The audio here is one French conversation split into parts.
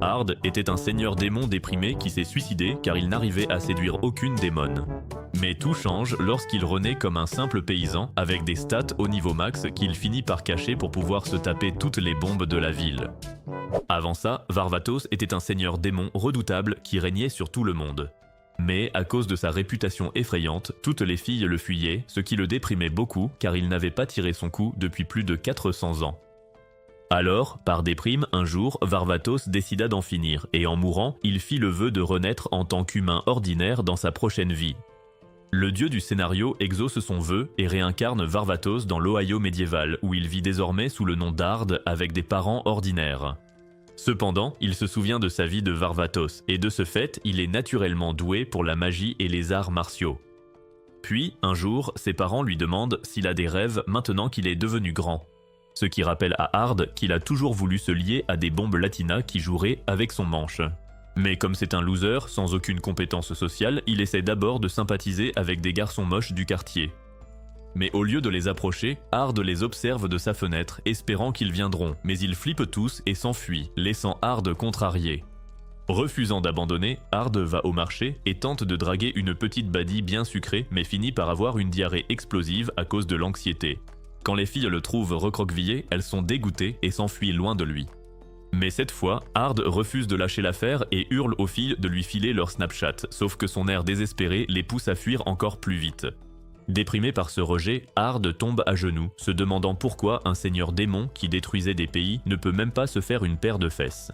Ard était un seigneur démon déprimé qui s'est suicidé car il n'arrivait à séduire aucune démone. Mais tout change lorsqu'il renaît comme un simple paysan avec des stats au niveau max qu'il finit par cacher pour pouvoir se taper toutes les bombes de la ville. Avant ça, Varvatos était un seigneur démon redoutable qui régnait sur tout le monde. Mais à cause de sa réputation effrayante, toutes les filles le fuyaient, ce qui le déprimait beaucoup car il n'avait pas tiré son coup depuis plus de 400 ans. Alors, par déprime, un jour, Varvatos décida d'en finir, et en mourant, il fit le vœu de renaître en tant qu'humain ordinaire dans sa prochaine vie. Le dieu du scénario exauce son vœu et réincarne Varvatos dans l'Ohio médiéval, où il vit désormais sous le nom d'Ard avec des parents ordinaires. Cependant, il se souvient de sa vie de Varvatos, et de ce fait, il est naturellement doué pour la magie et les arts martiaux. Puis, un jour, ses parents lui demandent s'il a des rêves maintenant qu'il est devenu grand. Ce qui rappelle à Ard qu'il a toujours voulu se lier à des bombes latinas qui joueraient avec son manche. Mais comme c'est un loser, sans aucune compétence sociale, il essaie d'abord de sympathiser avec des garçons moches du quartier. Mais au lieu de les approcher, Ard les observe de sa fenêtre, espérant qu'ils viendront, mais ils flippent tous et s'enfuient, laissant Ard contrarié. Refusant d'abandonner, Ard va au marché et tente de draguer une petite baddie bien sucrée, mais finit par avoir une diarrhée explosive à cause de l'anxiété. Quand les filles le trouvent recroquevillé, elles sont dégoûtées et s'enfuient loin de lui. Mais cette fois, Ard refuse de lâcher l'affaire et hurle aux filles de lui filer leur Snapchat, sauf que son air désespéré les pousse à fuir encore plus vite. Déprimé par ce rejet, Ard tombe à genoux, se demandant pourquoi un seigneur démon qui détruisait des pays ne peut même pas se faire une paire de fesses.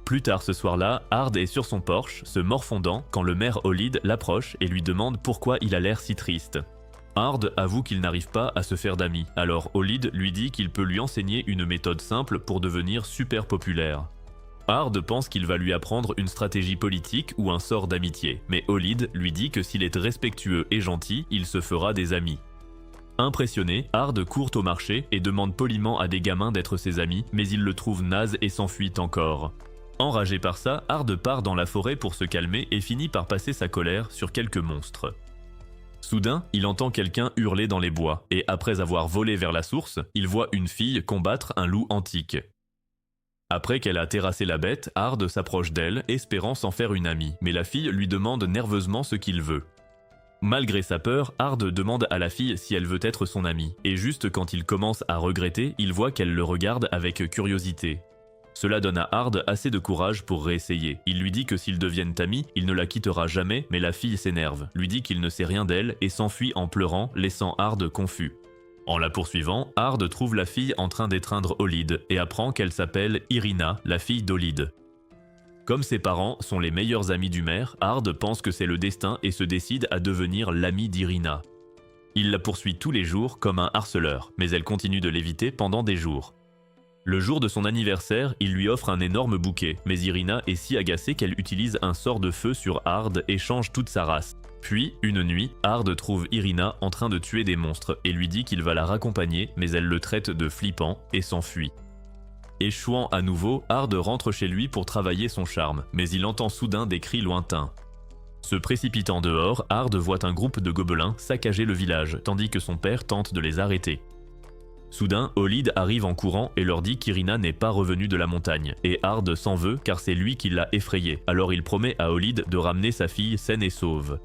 Plus tard ce soir-là, Ard est sur son porche, se morfondant, quand le maire Olid l'approche et lui demande pourquoi il a l'air si triste. Ard avoue qu'il n'arrive pas à se faire d'amis, alors Olid lui dit qu'il peut lui enseigner une méthode simple pour devenir super populaire. Ard pense qu'il va lui apprendre une stratégie politique ou un sort d'amitié, mais Olid lui dit que s'il est respectueux et gentil, il se fera des amis. Impressionné, Ard court au marché et demande poliment à des gamins d'être ses amis, mais il le trouve naze et s'enfuit encore. Enragé par ça, Ard part dans la forêt pour se calmer et finit par passer sa colère sur quelques monstres. Soudain, il entend quelqu'un hurler dans les bois, et après avoir volé vers la source, il voit une fille combattre un loup antique. Après qu'elle a terrassé la bête, Ard s'approche d'elle, espérant s'en faire une amie, mais la fille lui demande nerveusement ce qu'il veut. Malgré sa peur, Ard demande à la fille si elle veut être son amie, et juste quand il commence à regretter, il voit qu'elle le regarde avec curiosité. Cela donne à Ard assez de courage pour réessayer. Il lui dit que s'ils deviennent amis, il ne la quittera jamais, mais la fille s'énerve, lui dit qu'il ne sait rien d'elle et s'enfuit en pleurant, laissant Ard confus. En la poursuivant, Ard trouve la fille en train d'étreindre Olid et apprend qu'elle s'appelle Irina, la fille d'Olid. Comme ses parents sont les meilleurs amis du maire, Ard pense que c'est le destin et se décide à devenir l'ami d'Irina. Il la poursuit tous les jours comme un harceleur, mais elle continue de l'éviter pendant des jours. Le jour de son anniversaire, il lui offre un énorme bouquet, mais Irina est si agacée qu'elle utilise un sort de feu sur Ard et change toute sa race. Puis, une nuit, Ard trouve Irina en train de tuer des monstres et lui dit qu'il va la raccompagner, mais elle le traite de flippant et s'enfuit. Échouant à nouveau, Ard rentre chez lui pour travailler son charme, mais il entend soudain des cris lointains. Se précipitant dehors, Ard voit un groupe de gobelins saccager le village, tandis que son père tente de les arrêter. Soudain, Olid arrive en courant et leur dit qu'Irina n'est pas revenue de la montagne, et Ard s'en veut car c'est lui qui l'a effrayée, alors il promet à Olid de ramener sa fille saine et sauve.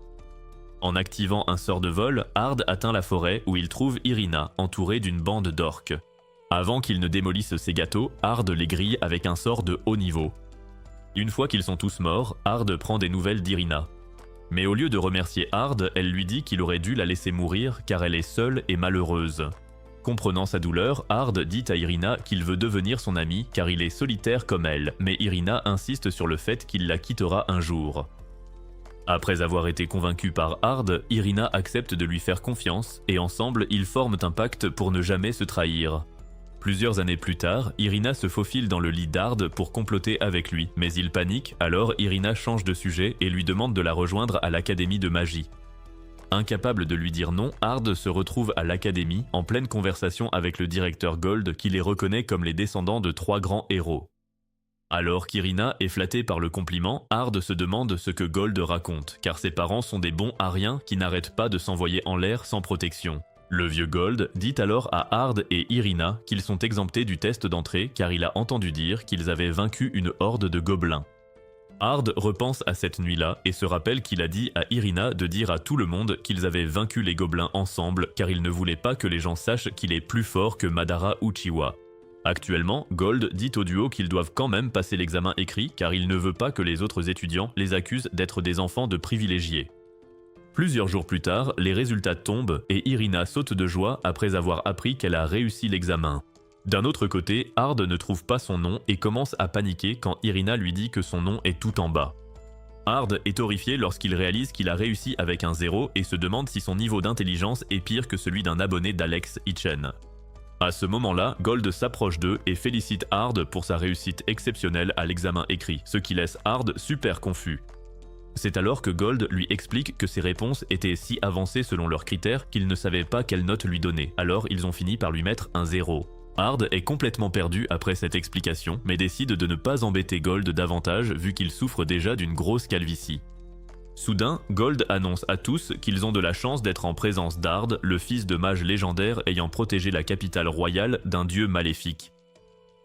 En activant un sort de vol, Ard atteint la forêt où il trouve Irina, entourée d'une bande d'orques. Avant qu'ils ne démolissent ses gâteaux, Ard les grille avec un sort de haut niveau. Une fois qu'ils sont tous morts, Ard prend des nouvelles d'Irina. Mais au lieu de remercier Ard, elle lui dit qu'il aurait dû la laisser mourir car elle est seule et malheureuse. Comprenant sa douleur, Ard dit à Irina qu'il veut devenir son ami car il est solitaire comme elle, mais Irina insiste sur le fait qu'il la quittera un jour. Après avoir été convaincue par Ard, Irina accepte de lui faire confiance et ensemble ils forment un pacte pour ne jamais se trahir. Plusieurs années plus tard, Irina se faufile dans le lit d'Ard pour comploter avec lui, mais il panique, alors Irina change de sujet et lui demande de la rejoindre à l'académie de magie. Incapable de lui dire non, Ard se retrouve à l'académie en pleine conversation avec le directeur Gold qui les reconnaît comme les descendants de 3 grands héros. Alors qu'Irina est flattée par le compliment, Ard se demande ce que Gold raconte, car ses parents sont des bons ariens qui n'arrêtent pas de s'envoyer en l'air sans protection. Le vieux Gold dit alors à Hard et Irina qu'ils sont exemptés du test d'entrée car il a entendu dire qu'ils avaient vaincu une horde de gobelins. Hard repense à cette nuit-là et se rappelle qu'il a dit à Irina de dire à tout le monde qu'ils avaient vaincu les gobelins ensemble car il ne voulait pas que les gens sachent qu'il est plus fort que Madara Uchiwa. Actuellement, Gold dit au duo qu'ils doivent quand même passer l'examen écrit car il ne veut pas que les autres étudiants les accusent d'être des enfants de privilégiés. Plusieurs jours plus tard, les résultats tombent et Irina saute de joie après avoir appris qu'elle a réussi l'examen. D'un autre côté, Hard ne trouve pas son nom et commence à paniquer quand Irina lui dit que son nom est tout en bas. Hard est horrifié lorsqu'il réalise qu'il a réussi avec un 0 et se demande si son niveau d'intelligence est pire que celui d'un abonné d'Alex Hitchen. À ce moment-là, Gold s'approche d'eux et félicite Hard pour sa réussite exceptionnelle à l'examen écrit, ce qui laisse Hard super confus. C'est alors que Gold lui explique que ses réponses étaient si avancées selon leurs critères qu'il ne savait pas quelle note lui donner, alors ils ont fini par lui mettre un 0. Hard est complètement perdu après cette explication, mais décide de ne pas embêter Gold davantage vu qu'il souffre déjà d'une grosse calvitie. Soudain, Gold annonce à tous qu'ils ont de la chance d'être en présence d'Hard, le fils de mage légendaire ayant protégé la capitale royale d'un dieu maléfique.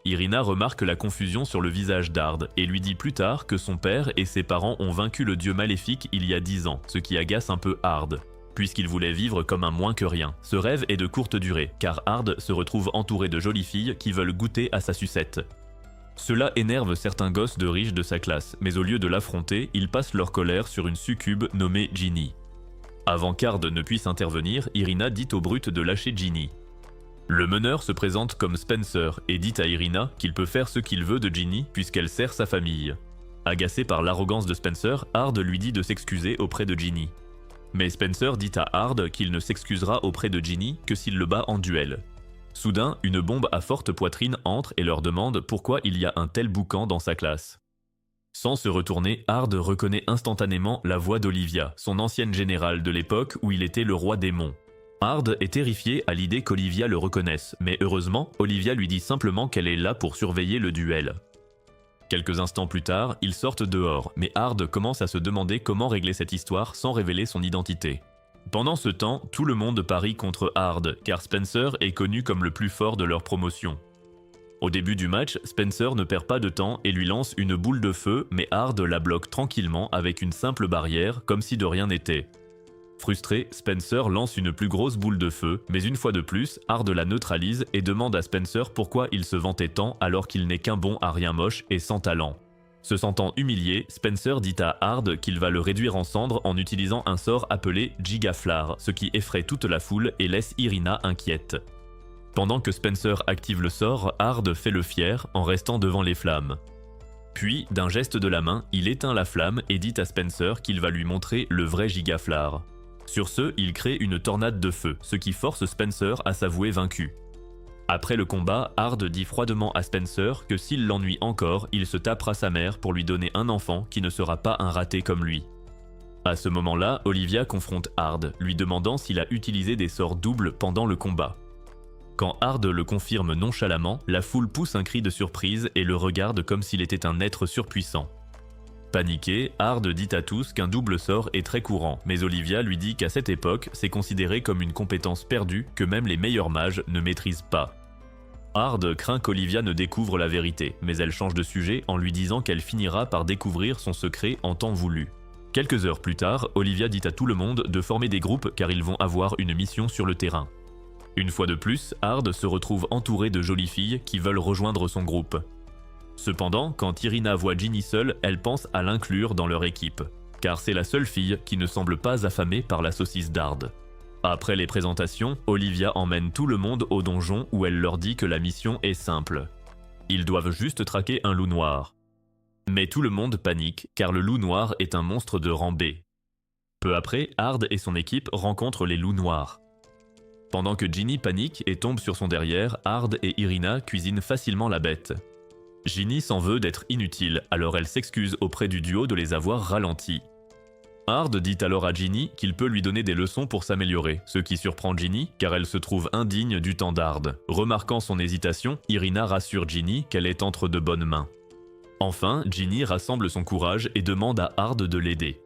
Irina remarque la confusion sur le visage d'Hard et lui dit plus tard que son père et ses parents ont vaincu le dieu maléfique il y a 10 ans, ce qui agace un peu Hard, puisqu'il voulait vivre comme un moins que rien. Ce rêve est de courte durée, car Hard se retrouve entouré de jolies filles qui veulent goûter à sa sucette. Cela énerve certains gosses de riches de sa classe, mais au lieu de l'affronter, ils passent leur colère sur une succube nommée Ginny. Avant qu'Hard ne puisse intervenir, Irina dit aux brutes de lâcher Ginny. Le meneur se présente comme Spencer et dit à Irina qu'il peut faire ce qu'il veut de Ginny puisqu'elle sert sa famille. Agacé par l'arrogance de Spencer, Hard lui dit de s'excuser auprès de Ginny. Mais Spencer dit à Hard qu'il ne s'excusera auprès de Ginny que s'il le bat en duel. Soudain, une bombe à forte poitrine entre et leur demande pourquoi il y a un tel boucan dans sa classe. Sans se retourner, Hard reconnaît instantanément la voix d'Olivia, son ancienne générale de l'époque où il était le roi démon. Hard est terrifié à l'idée qu'Olivia le reconnaisse, mais heureusement, Olivia lui dit simplement qu'elle est là pour surveiller le duel. Quelques instants plus tard, ils sortent dehors, mais Hard commence à se demander comment régler cette histoire sans révéler son identité. Pendant ce temps, tout le monde parie contre Hard, car Spencer est connu comme le plus fort de leur promotion. Au début du match, Spencer ne perd pas de temps et lui lance une boule de feu, mais Hard la bloque tranquillement avec une simple barrière, comme si de rien n'était. Frustré, Spencer lance une plus grosse boule de feu, mais une fois de plus, Hard la neutralise et demande à Spencer pourquoi il se vantait tant alors qu'il n'est qu'un bon à rien moche et sans talent. Se sentant humilié, Spencer dit à Hard qu'il va le réduire en cendres en utilisant un sort appelé Gigaflar, ce qui effraie toute la foule et laisse Irina inquiète. Pendant que Spencer active le sort, Hard fait le fier en restant devant les flammes. Puis, d'un geste de la main, il éteint la flamme et dit à Spencer qu'il va lui montrer le vrai Gigaflar. Sur ce, il crée une tornade de feu, ce qui force Spencer à s'avouer vaincu. Après le combat, Hard dit froidement à Spencer que s'il l'ennuie encore, il se tapera sa mère pour lui donner un enfant qui ne sera pas un raté comme lui. À ce moment-là, Olivia confronte Hard, lui demandant s'il a utilisé des sorts doubles pendant le combat. Quand Hard le confirme nonchalamment, la foule pousse un cri de surprise et le regarde comme s'il était un être surpuissant. Paniqué, Hard dit à tous qu'un double sort est très courant, mais Olivia lui dit qu'à cette époque, c'est considéré comme une compétence perdue que même les meilleurs mages ne maîtrisent pas. Hard craint qu'Olivia ne découvre la vérité, mais elle change de sujet en lui disant qu'elle finira par découvrir son secret en temps voulu. Quelques heures plus tard, Olivia dit à tout le monde de former des groupes car ils vont avoir une mission sur le terrain. Une fois de plus, Hard se retrouve entouré de jolies filles qui veulent rejoindre son groupe. Cependant, quand Irina voit Ginny seule, elle pense à l'inclure dans leur équipe, car c'est la seule fille qui ne semble pas affamée par la saucisse d'Hard. Après les présentations, Olivia emmène tout le monde au donjon où elle leur dit que la mission est simple. Ils doivent juste traquer un loup noir. Mais tout le monde panique, car le loup noir est un monstre de rang B. Peu après, Hard et son équipe rencontrent les loups noirs. Pendant que Ginny panique et tombe sur son derrière, Hard et Irina cuisinent facilement la bête. Ginny s'en veut d'être inutile, alors elle s'excuse auprès du duo de les avoir ralentis. Hard dit alors à Ginny qu'il peut lui donner des leçons pour s'améliorer, ce qui surprend Ginny car elle se trouve indigne du temps d'Hard. Remarquant son hésitation, Irina rassure Ginny qu'elle est entre de bonnes mains. Enfin, Ginny rassemble son courage et demande à Hard de l'aider.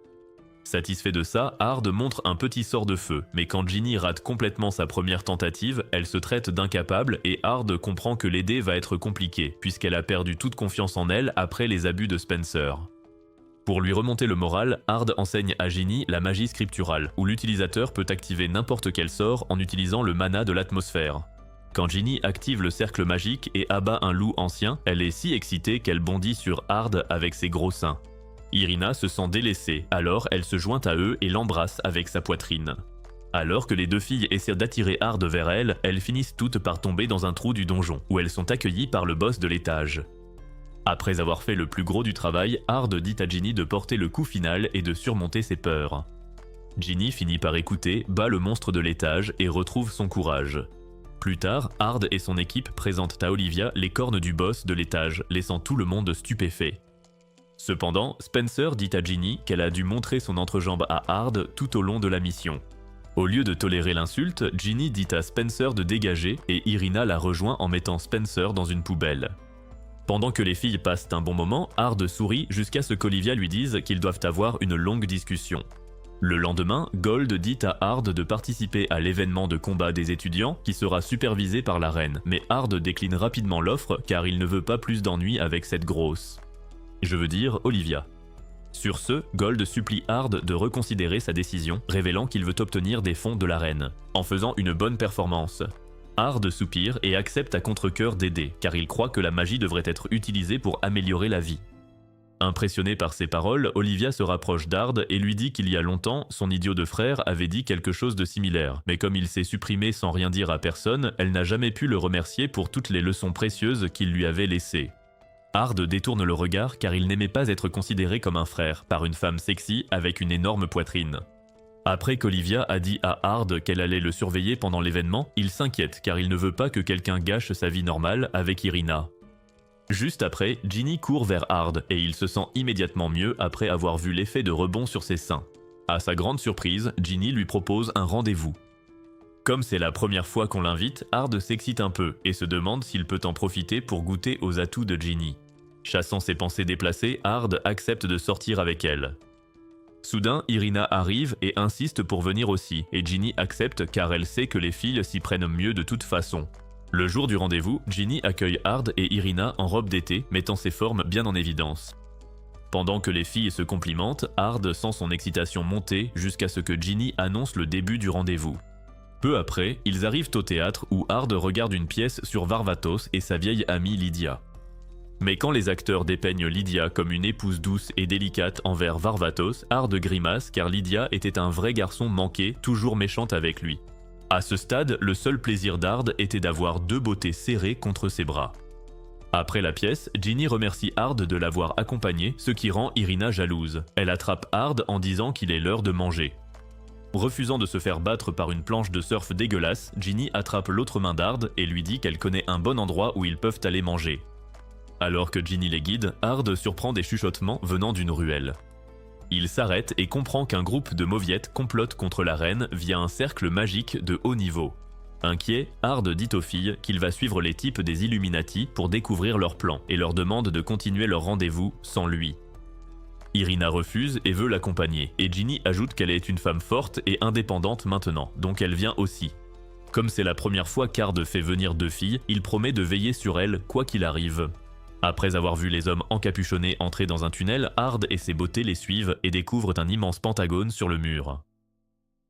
Satisfait de ça, Hard montre un petit sort de feu, mais quand Ginny rate complètement sa première tentative, elle se traite d'incapable et Hard comprend que l'aider va être compliqué, puisqu'elle a perdu toute confiance en elle après les abus de Spencer. Pour lui remonter le moral, Hard enseigne à Ginny la magie scripturale, où l'utilisateur peut activer n'importe quel sort en utilisant le mana de l'atmosphère. Quand Ginny active le cercle magique et abat un loup ancien, elle est si excitée qu'elle bondit sur Hard avec ses gros seins. Irina se sent délaissée, alors elle se joint à eux et l'embrasse avec sa poitrine. Alors que les deux filles essaient d'attirer Hard vers elles, elles finissent toutes par tomber dans un trou du donjon, où elles sont accueillies par le boss de l'étage. Après avoir fait le plus gros du travail, Hard dit à Ginny de porter le coup final et de surmonter ses peurs. Ginny finit par écouter, bat le monstre de l'étage et retrouve son courage. Plus tard, Hard et son équipe présentent à Olivia les cornes du boss de l'étage, laissant tout le monde stupéfait. Cependant, Spencer dit à Ginny qu'elle a dû montrer son entrejambe à Hard tout au long de la mission. Au lieu de tolérer l'insulte, Ginny dit à Spencer de dégager et Irina la rejoint en mettant Spencer dans une poubelle. Pendant que les filles passent un bon moment, Hard sourit jusqu'à ce qu'Olivia lui dise qu'ils doivent avoir une longue discussion. Le lendemain, Gold dit à Hard de participer à l'événement de combat des étudiants qui sera supervisé par la reine, mais Hard décline rapidement l'offre car il ne veut pas plus d'ennuis avec cette grosse. Je veux dire Olivia. Sur ce, Gold supplie Hard de reconsidérer sa décision, révélant qu'il veut obtenir des fonds de la reine, en faisant une bonne performance. Hard soupire et accepte à contre-cœur d'aider, car il croit que la magie devrait être utilisée pour améliorer la vie. Impressionnée par ces paroles, Olivia se rapproche d'Hard et lui dit qu'il y a longtemps, son idiot de frère avait dit quelque chose de similaire, mais comme il s'est supprimé sans rien dire à personne, elle n'a jamais pu le remercier pour toutes les leçons précieuses qu'il lui avait laissées. Hard détourne le regard car il n'aimait pas être considéré comme un frère par une femme sexy avec une énorme poitrine. Après qu'Olivia a dit à Hard qu'elle allait le surveiller pendant l'événement, il s'inquiète car il ne veut pas que quelqu'un gâche sa vie normale avec Irina. Juste après, Ginny court vers Hard et il se sent immédiatement mieux après avoir vu l'effet de rebond sur ses seins. À sa grande surprise, Ginny lui propose un rendez-vous. Comme c'est la première fois qu'on l'invite, Hard s'excite un peu et se demande s'il peut en profiter pour goûter aux atouts de Ginny. Chassant ses pensées déplacées, Hard accepte de sortir avec elle. Soudain, Irina arrive et insiste pour venir aussi, et Ginny accepte car elle sait que les filles s'y prennent mieux de toute façon. Le jour du rendez-vous, Ginny accueille Hard et Irina en robe d'été, mettant ses formes bien en évidence. Pendant que les filles se complimentent, Hard sent son excitation monter jusqu'à ce que Ginny annonce le début du rendez-vous. Peu après, ils arrivent au théâtre où Hard regarde une pièce sur Varvatos et sa vieille amie Lydia. Mais quand les acteurs dépeignent Lydia comme une épouse douce et délicate envers Varvatos, Hard grimace car Lydia était un vrai garçon manqué, toujours méchante avec lui. À ce stade, le seul plaisir d'Hard était d'avoir deux beautés serrées contre ses bras. Après la pièce, Ginny remercie Hard de l'avoir accompagnée, ce qui rend Irina jalouse. Elle attrape Hard en disant qu'il est l'heure de manger. Refusant de se faire battre par une planche de surf dégueulasse, Ginny attrape l'autre main d'Hard et lui dit qu'elle connaît un bon endroit où ils peuvent aller manger. Alors que Ginny les guide, Hard surprend des chuchotements venant d'une ruelle. Il s'arrête et comprend qu'un groupe de mauviettes complote contre la reine via un cercle magique de haut niveau. Inquiet, Hard dit aux filles qu'il va suivre les types des Illuminati pour découvrir leur plan et leur demande de continuer leur rendez-vous sans lui. Irina refuse et veut l'accompagner, et Ginny ajoute qu'elle est une femme forte et indépendante maintenant, donc elle vient aussi. Comme c'est la première fois qu'Hard fait venir deux filles, il promet de veiller sur elles quoi qu'il arrive. Après avoir vu les hommes encapuchonnés entrer dans un tunnel, Hard et ses beautés les suivent et découvrent un immense pentagone sur le mur.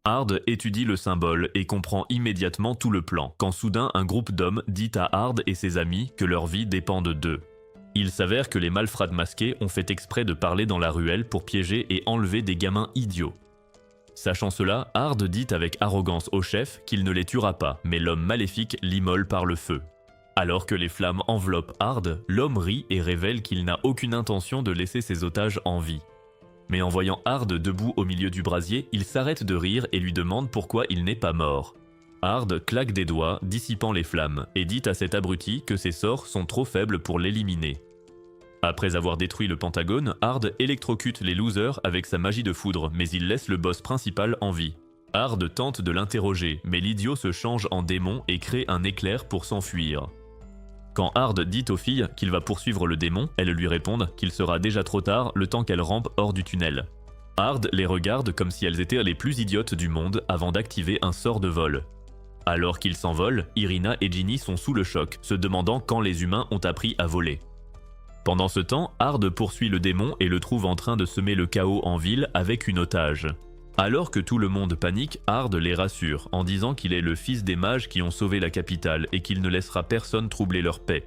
Hard étudie le symbole et comprend immédiatement tout le plan, quand soudain un groupe d'hommes dit à Hard et ses amis que leur vie dépend d'eux. Il s'avère que les malfrats masqués ont fait exprès de parler dans la ruelle pour piéger et enlever des gamins idiots. Sachant cela, Hard dit avec arrogance au chef qu'il ne les tuera pas, mais l'homme maléfique l'immole par le feu. Alors que les flammes enveloppent Hard, l'homme rit et révèle qu'il n'a aucune intention de laisser ses otages en vie. Mais en voyant Hard debout au milieu du brasier, il s'arrête de rire et lui demande pourquoi il n'est pas mort. Hard claque des doigts, dissipant les flammes, et dit à cet abruti que ses sorts sont trop faibles pour l'éliminer. Après avoir détruit le Pentagone, Hard électrocute les losers avec sa magie de foudre, mais il laisse le boss principal en vie. Hard tente de l'interroger, mais l'idiot se change en démon et crée un éclair pour s'enfuir. Quand Hard dit aux filles qu'il va poursuivre le démon, elles lui répondent qu'il sera déjà trop tard le temps qu'elles rampent hors du tunnel. Ard les regarde comme si elles étaient les plus idiotes du monde avant d'activer un sort de vol. Alors qu'ils s'envolent, Irina et Ginny sont sous le choc, se demandant quand les humains ont appris à voler. Pendant ce temps, Ard poursuit le démon et le trouve en train de semer le chaos en ville avec une otage. Alors que tout le monde panique, Ard les rassure en disant qu'il est le fils des mages qui ont sauvé la capitale et qu'il ne laissera personne troubler leur paix.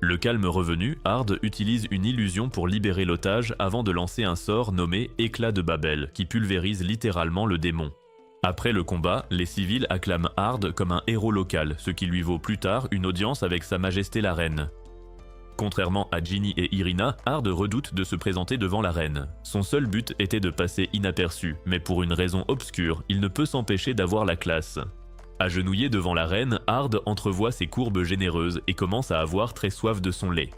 Le calme revenu, Ard utilise une illusion pour libérer l'otage avant de lancer un sort nommé Éclat de Babel qui pulvérise littéralement le démon. Après le combat, les civils acclament Ard comme un héros local, ce qui lui vaut plus tard une audience avec Sa Majesté la Reine. Contrairement à Ginny et Irina, Ard redoute de se présenter devant la reine. Son seul but était de passer inaperçu, mais pour une raison obscure, il ne peut s'empêcher d'avoir la classe. Agenouillé devant la reine, Ard entrevoit ses courbes généreuses et commence à avoir très soif de son lait.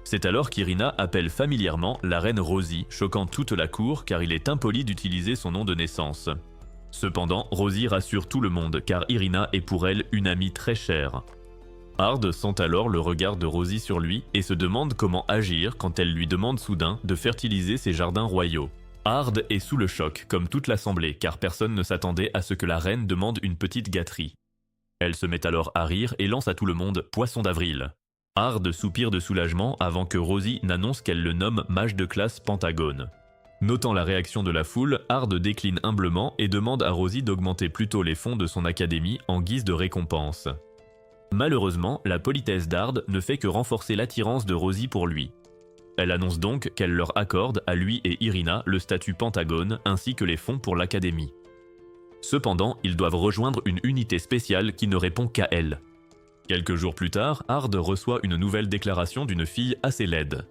C'est alors qu'Irina appelle familièrement la reine Rosie, choquant toute la cour car il est impoli d'utiliser son nom de naissance. Cependant, Rosie rassure tout le monde car Irina est pour elle une amie très chère. Ard sent alors le regard de Rosie sur lui et se demande comment agir quand elle lui demande soudain de fertiliser ses jardins royaux. Ard est sous le choc, comme toute l'assemblée, car personne ne s'attendait à ce que la reine demande une petite gâterie. Elle se met alors à rire et lance à tout le monde « Poisson d'avril ». Ard soupire de soulagement avant que Rosie n'annonce qu'elle le nomme mage de classe Pentagone. Notant la réaction de la foule, Ard décline humblement et demande à Rosie d'augmenter plutôt les fonds de son académie en guise de récompense. Malheureusement, la politesse d'Ard ne fait que renforcer l'attirance de Rosie pour lui. Elle annonce donc qu'elle leur accorde, à lui et Irina, le statut Pentagone ainsi que les fonds pour l'académie. Cependant, ils doivent rejoindre une unité spéciale qui ne répond qu'à elle. Quelques jours plus tard, Ard reçoit une nouvelle déclaration d'une fille assez laide.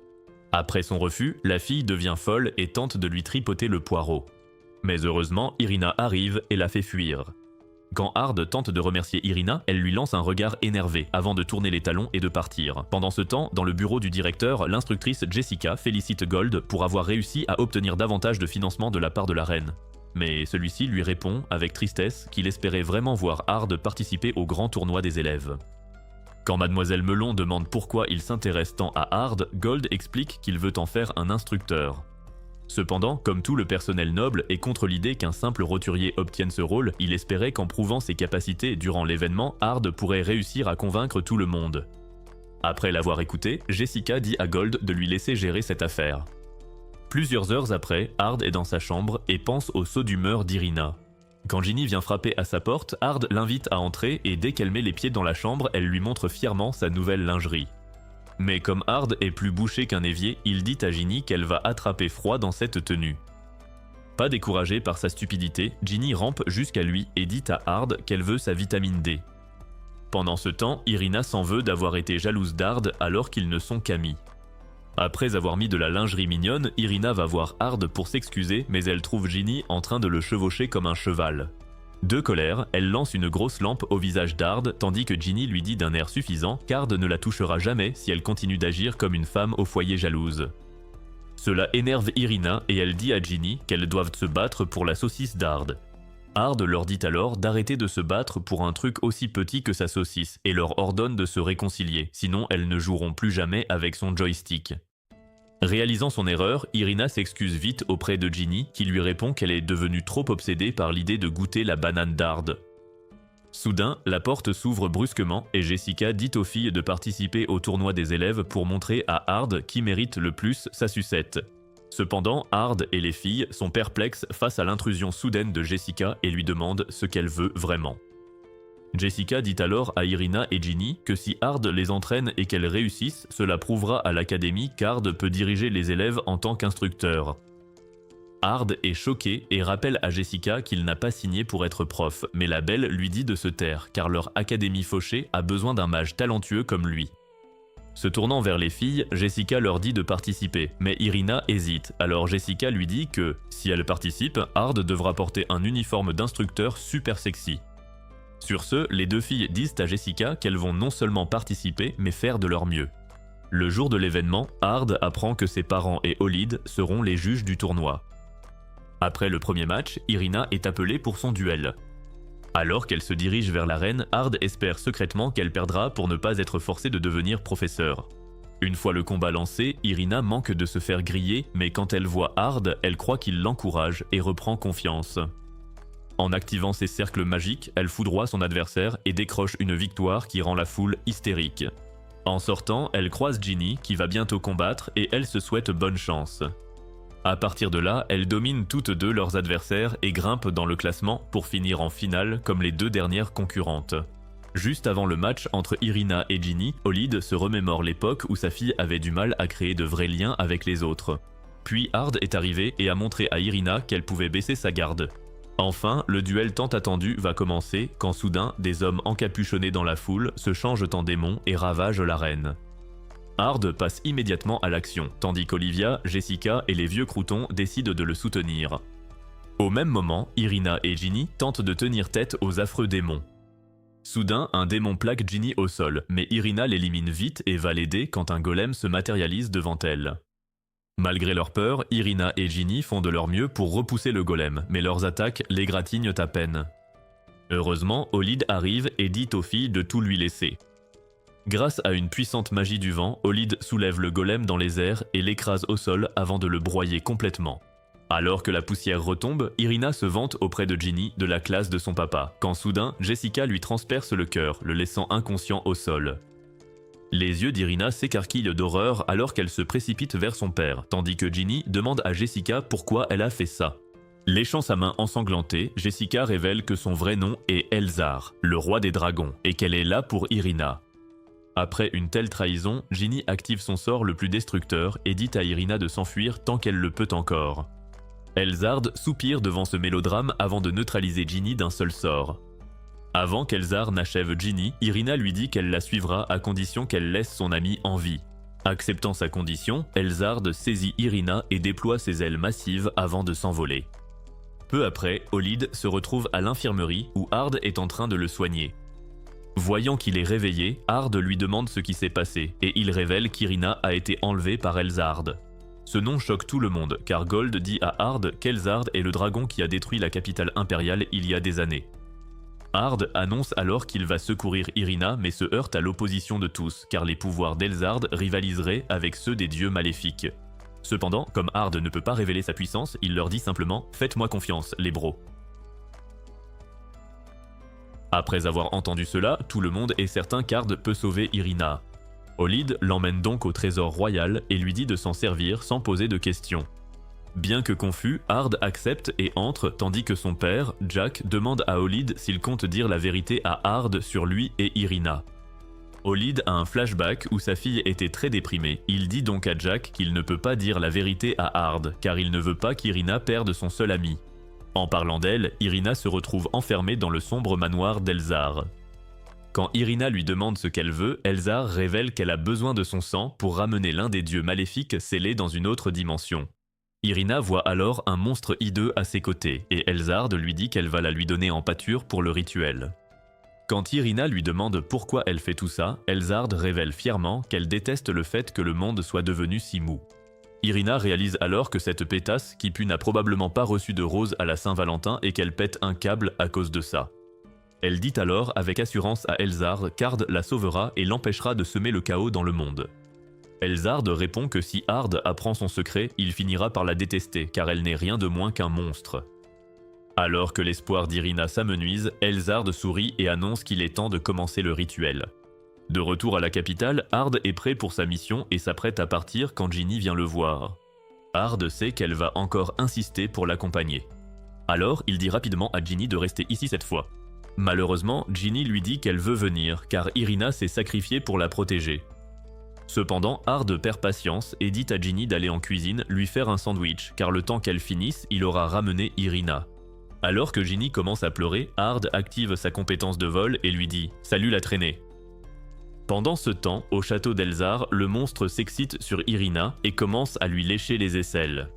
Après son refus, la fille devient folle et tente de lui tripoter le poireau. Mais heureusement, Irina arrive et la fait fuir. Quand Ard tente de remercier Irina, elle lui lance un regard énervé avant de tourner les talons et de partir. Pendant ce temps, dans le bureau du directeur, l'instructrice Jessica félicite Gold pour avoir réussi à obtenir davantage de financement de la part de la reine. Mais celui-ci lui répond, avec tristesse, qu'il espérait vraiment voir Ard participer au grand tournoi des élèves. Quand Mademoiselle Melon demande pourquoi il s'intéresse tant à Ard, Gold explique qu'il veut en faire un instructeur. Cependant, comme tout le personnel noble est contre l'idée qu'un simple roturier obtienne ce rôle, il espérait qu'en prouvant ses capacités durant l'événement, Ard pourrait réussir à convaincre tout le monde. Après l'avoir écouté, Jessica dit à Gold de lui laisser gérer cette affaire. Plusieurs heures après, Ard est dans sa chambre et pense au saut d'humeur d'Irina. Quand Ginny vient frapper à sa porte, Ard l'invite à entrer et dès qu'elle met les pieds dans la chambre, elle lui montre fièrement sa nouvelle lingerie. Mais comme Ard est plus bouché qu'un évier, il dit à Ginny qu'elle va attraper froid dans cette tenue. Pas découragée par sa stupidité, Ginny rampe jusqu'à lui et dit à Ard qu'elle veut sa vitamine D. Pendant ce temps, Irina s'en veut d'avoir été jalouse d'Ard alors qu'ils ne sont qu'amis. Après avoir mis de la lingerie mignonne, Irina va voir Ard pour s'excuser, mais elle trouve Ginny en train de le chevaucher comme un cheval. De colère, elle lance une grosse lampe au visage d'Ard, tandis que Ginny lui dit d'un air suffisant qu'Ard ne la touchera jamais si elle continue d'agir comme une femme au foyer jalouse. Cela énerve Irina et elle dit à Ginny qu'elles doivent se battre pour la saucisse d'Ard. Ard leur dit alors d'arrêter de se battre pour un truc aussi petit que sa saucisse et leur ordonne de se réconcilier, sinon elles ne joueront plus jamais avec son joystick. Réalisant son erreur, Irina s'excuse vite auprès de Ginny qui lui répond qu'elle est devenue trop obsédée par l'idée de goûter la banane d'Ard. Soudain, la porte s'ouvre brusquement et Jessica dit aux filles de participer au tournoi des élèves pour montrer à Ard qui mérite le plus sa sucette. Cependant, Ard et les filles sont perplexes face à l'intrusion soudaine de Jessica et lui demandent ce qu'elle veut vraiment. Jessica dit alors à Irina et Ginny que si Ard les entraîne et qu'elles réussissent, cela prouvera à l'académie qu'Ard peut diriger les élèves en tant qu'instructeur. Ard est choqué et rappelle à Jessica qu'il n'a pas signé pour être prof, mais la belle lui dit de se taire car leur académie fauchée a besoin d'un mage talentueux comme lui. Se tournant vers les filles, Jessica leur dit de participer, mais Irina hésite, alors Jessica lui dit que, si elle participe, Ard devra porter un uniforme d'instructeur super sexy. Sur ce, les deux filles disent à Jessica qu'elles vont non seulement participer, mais faire de leur mieux. Le jour de l'événement, Ard apprend que ses parents et Olid seront les juges du tournoi. Après le premier match, Irina est appelée pour son duel. Alors qu'elle se dirige vers la reine, Ard espère secrètement qu'elle perdra pour ne pas être forcée de devenir professeur. Une fois le combat lancé, Irina manque de se faire griller, mais quand elle voit Ard, elle croit qu'il l'encourage et reprend confiance. En activant ses cercles magiques, elle foudroie son adversaire et décroche une victoire qui rend la foule hystérique. En sortant, elle croise Ginny qui va bientôt combattre et elle se souhaite bonne chance. À partir de là, elles dominent toutes deux leurs adversaires et grimpent dans le classement pour finir en finale comme les deux dernières concurrentes. Juste avant le match entre Irina et Ginny, Olid se remémore l'époque où sa fille avait du mal à créer de vrais liens avec les autres. Puis Ard est arrivé et a montré à Irina qu'elle pouvait baisser sa garde. Enfin, le duel tant attendu va commencer quand soudain, des hommes encapuchonnés dans la foule se changent en démons et ravagent l'arène. Ard passe immédiatement à l'action, tandis qu'Olivia, Jessica et les vieux croutons décident de le soutenir. Au même moment, Irina et Ginny tentent de tenir tête aux affreux démons. Soudain, un démon plaque Ginny au sol, mais Irina l'élimine vite et va l'aider quand un golem se matérialise devant elle. Malgré leur peur, Irina et Ginny font de leur mieux pour repousser le golem, mais leurs attaques l'égratignent à peine. Heureusement, Olid arrive et dit aux filles de tout lui laisser. Grâce à une puissante magie du vent, Olid soulève le golem dans les airs et l'écrase au sol avant de le broyer complètement. Alors que la poussière retombe, Irina se vante auprès de Ginny de la classe de son papa, quand soudain, Jessica lui transperce le cœur, le laissant inconscient au sol. Les yeux d'Irina s'écarquillent d'horreur alors qu'elle se précipite vers son père, tandis que Ginny demande à Jessica pourquoi elle a fait ça. Léchant sa main ensanglantée, Jessica révèle que son vrai nom est Elzar, le roi des dragons, et qu'elle est là pour Irina. Après une telle trahison, Ginny active son sort le plus destructeur et dit à Irina de s'enfuir tant qu'elle le peut encore. Elzard soupire devant ce mélodrame avant de neutraliser Ginny d'un seul sort. Avant qu'Elzar n'achève Ginny, Irina lui dit qu'elle la suivra à condition qu'elle laisse son amie en vie. Acceptant sa condition, Elzard saisit Irina et déploie ses ailes massives avant de s'envoler. Peu après, Olid se retrouve à l'infirmerie où Ard est en train de le soigner. Voyant qu'il est réveillé, Ard lui demande ce qui s'est passé et il révèle qu'Irina a été enlevée par Elzard. Ce nom choque tout le monde car Gold dit à Ard qu'Elzard est le dragon qui a détruit la capitale impériale il y a des années. Ard annonce alors qu'il va secourir Irina mais se heurte à l'opposition de tous car les pouvoirs d'Elzard rivaliseraient avec ceux des dieux maléfiques. Cependant, comme Ard ne peut pas révéler sa puissance, il leur dit simplement « Faites-moi confiance, les bros ». Après avoir entendu cela, tout le monde est certain qu'Ard peut sauver Irina. Olid l'emmène donc au trésor royal et lui dit de s'en servir sans poser de questions. Bien que confus, Ard accepte et entre tandis que son père, Jack, demande à Olid s'il compte dire la vérité à Ard sur lui et Irina. Olid a un flashback où sa fille était très déprimée. Il dit donc à Jack qu'il ne peut pas dire la vérité à Ard car il ne veut pas qu'Irina perde son seul ami. En parlant d'elle, Irina se retrouve enfermée dans le sombre manoir d'Elzar. Quand Irina lui demande ce qu'elle veut, Elzar révèle qu'elle a besoin de son sang pour ramener l'un des dieux maléfiques scellés dans une autre dimension. Irina voit alors un monstre hideux à ses côtés, et Elzard lui dit qu'elle va la lui donner en pâture pour le rituel. Quand Irina lui demande pourquoi elle fait tout ça, Elzard révèle fièrement qu'elle déteste le fait que le monde soit devenu si mou. Irina réalise alors que cette pétasse qui pue n'a probablement pas reçu de rose à la Saint-Valentin et qu'elle pète un câble à cause de ça. Elle dit alors avec assurance à Elzard qu'Ard la sauvera et l'empêchera de semer le chaos dans le monde. Elzard répond que si Ard apprend son secret, il finira par la détester car elle n'est rien de moins qu'un monstre. Alors que l'espoir d'Irina s'amenuise, Elzard sourit et annonce qu'il est temps de commencer le rituel. De retour à la capitale, Ard est prêt pour sa mission et s'apprête à partir quand Ginny vient le voir. Ard sait qu'elle va encore insister pour l'accompagner. Alors, il dit rapidement à Ginny de rester ici cette fois. Malheureusement, Ginny lui dit qu'elle veut venir car Irina s'est sacrifiée pour la protéger. Cependant, Ard perd patience et dit à Ginny d'aller en cuisine lui faire un sandwich car le temps qu'elle finisse, il aura ramené Irina. Alors que Ginny commence à pleurer, Ard active sa compétence de vol et lui dit « Salut la traînée ». Pendant ce temps, au château d'Elzar, le monstre s'excite sur Irina et commence à lui lécher les aisselles.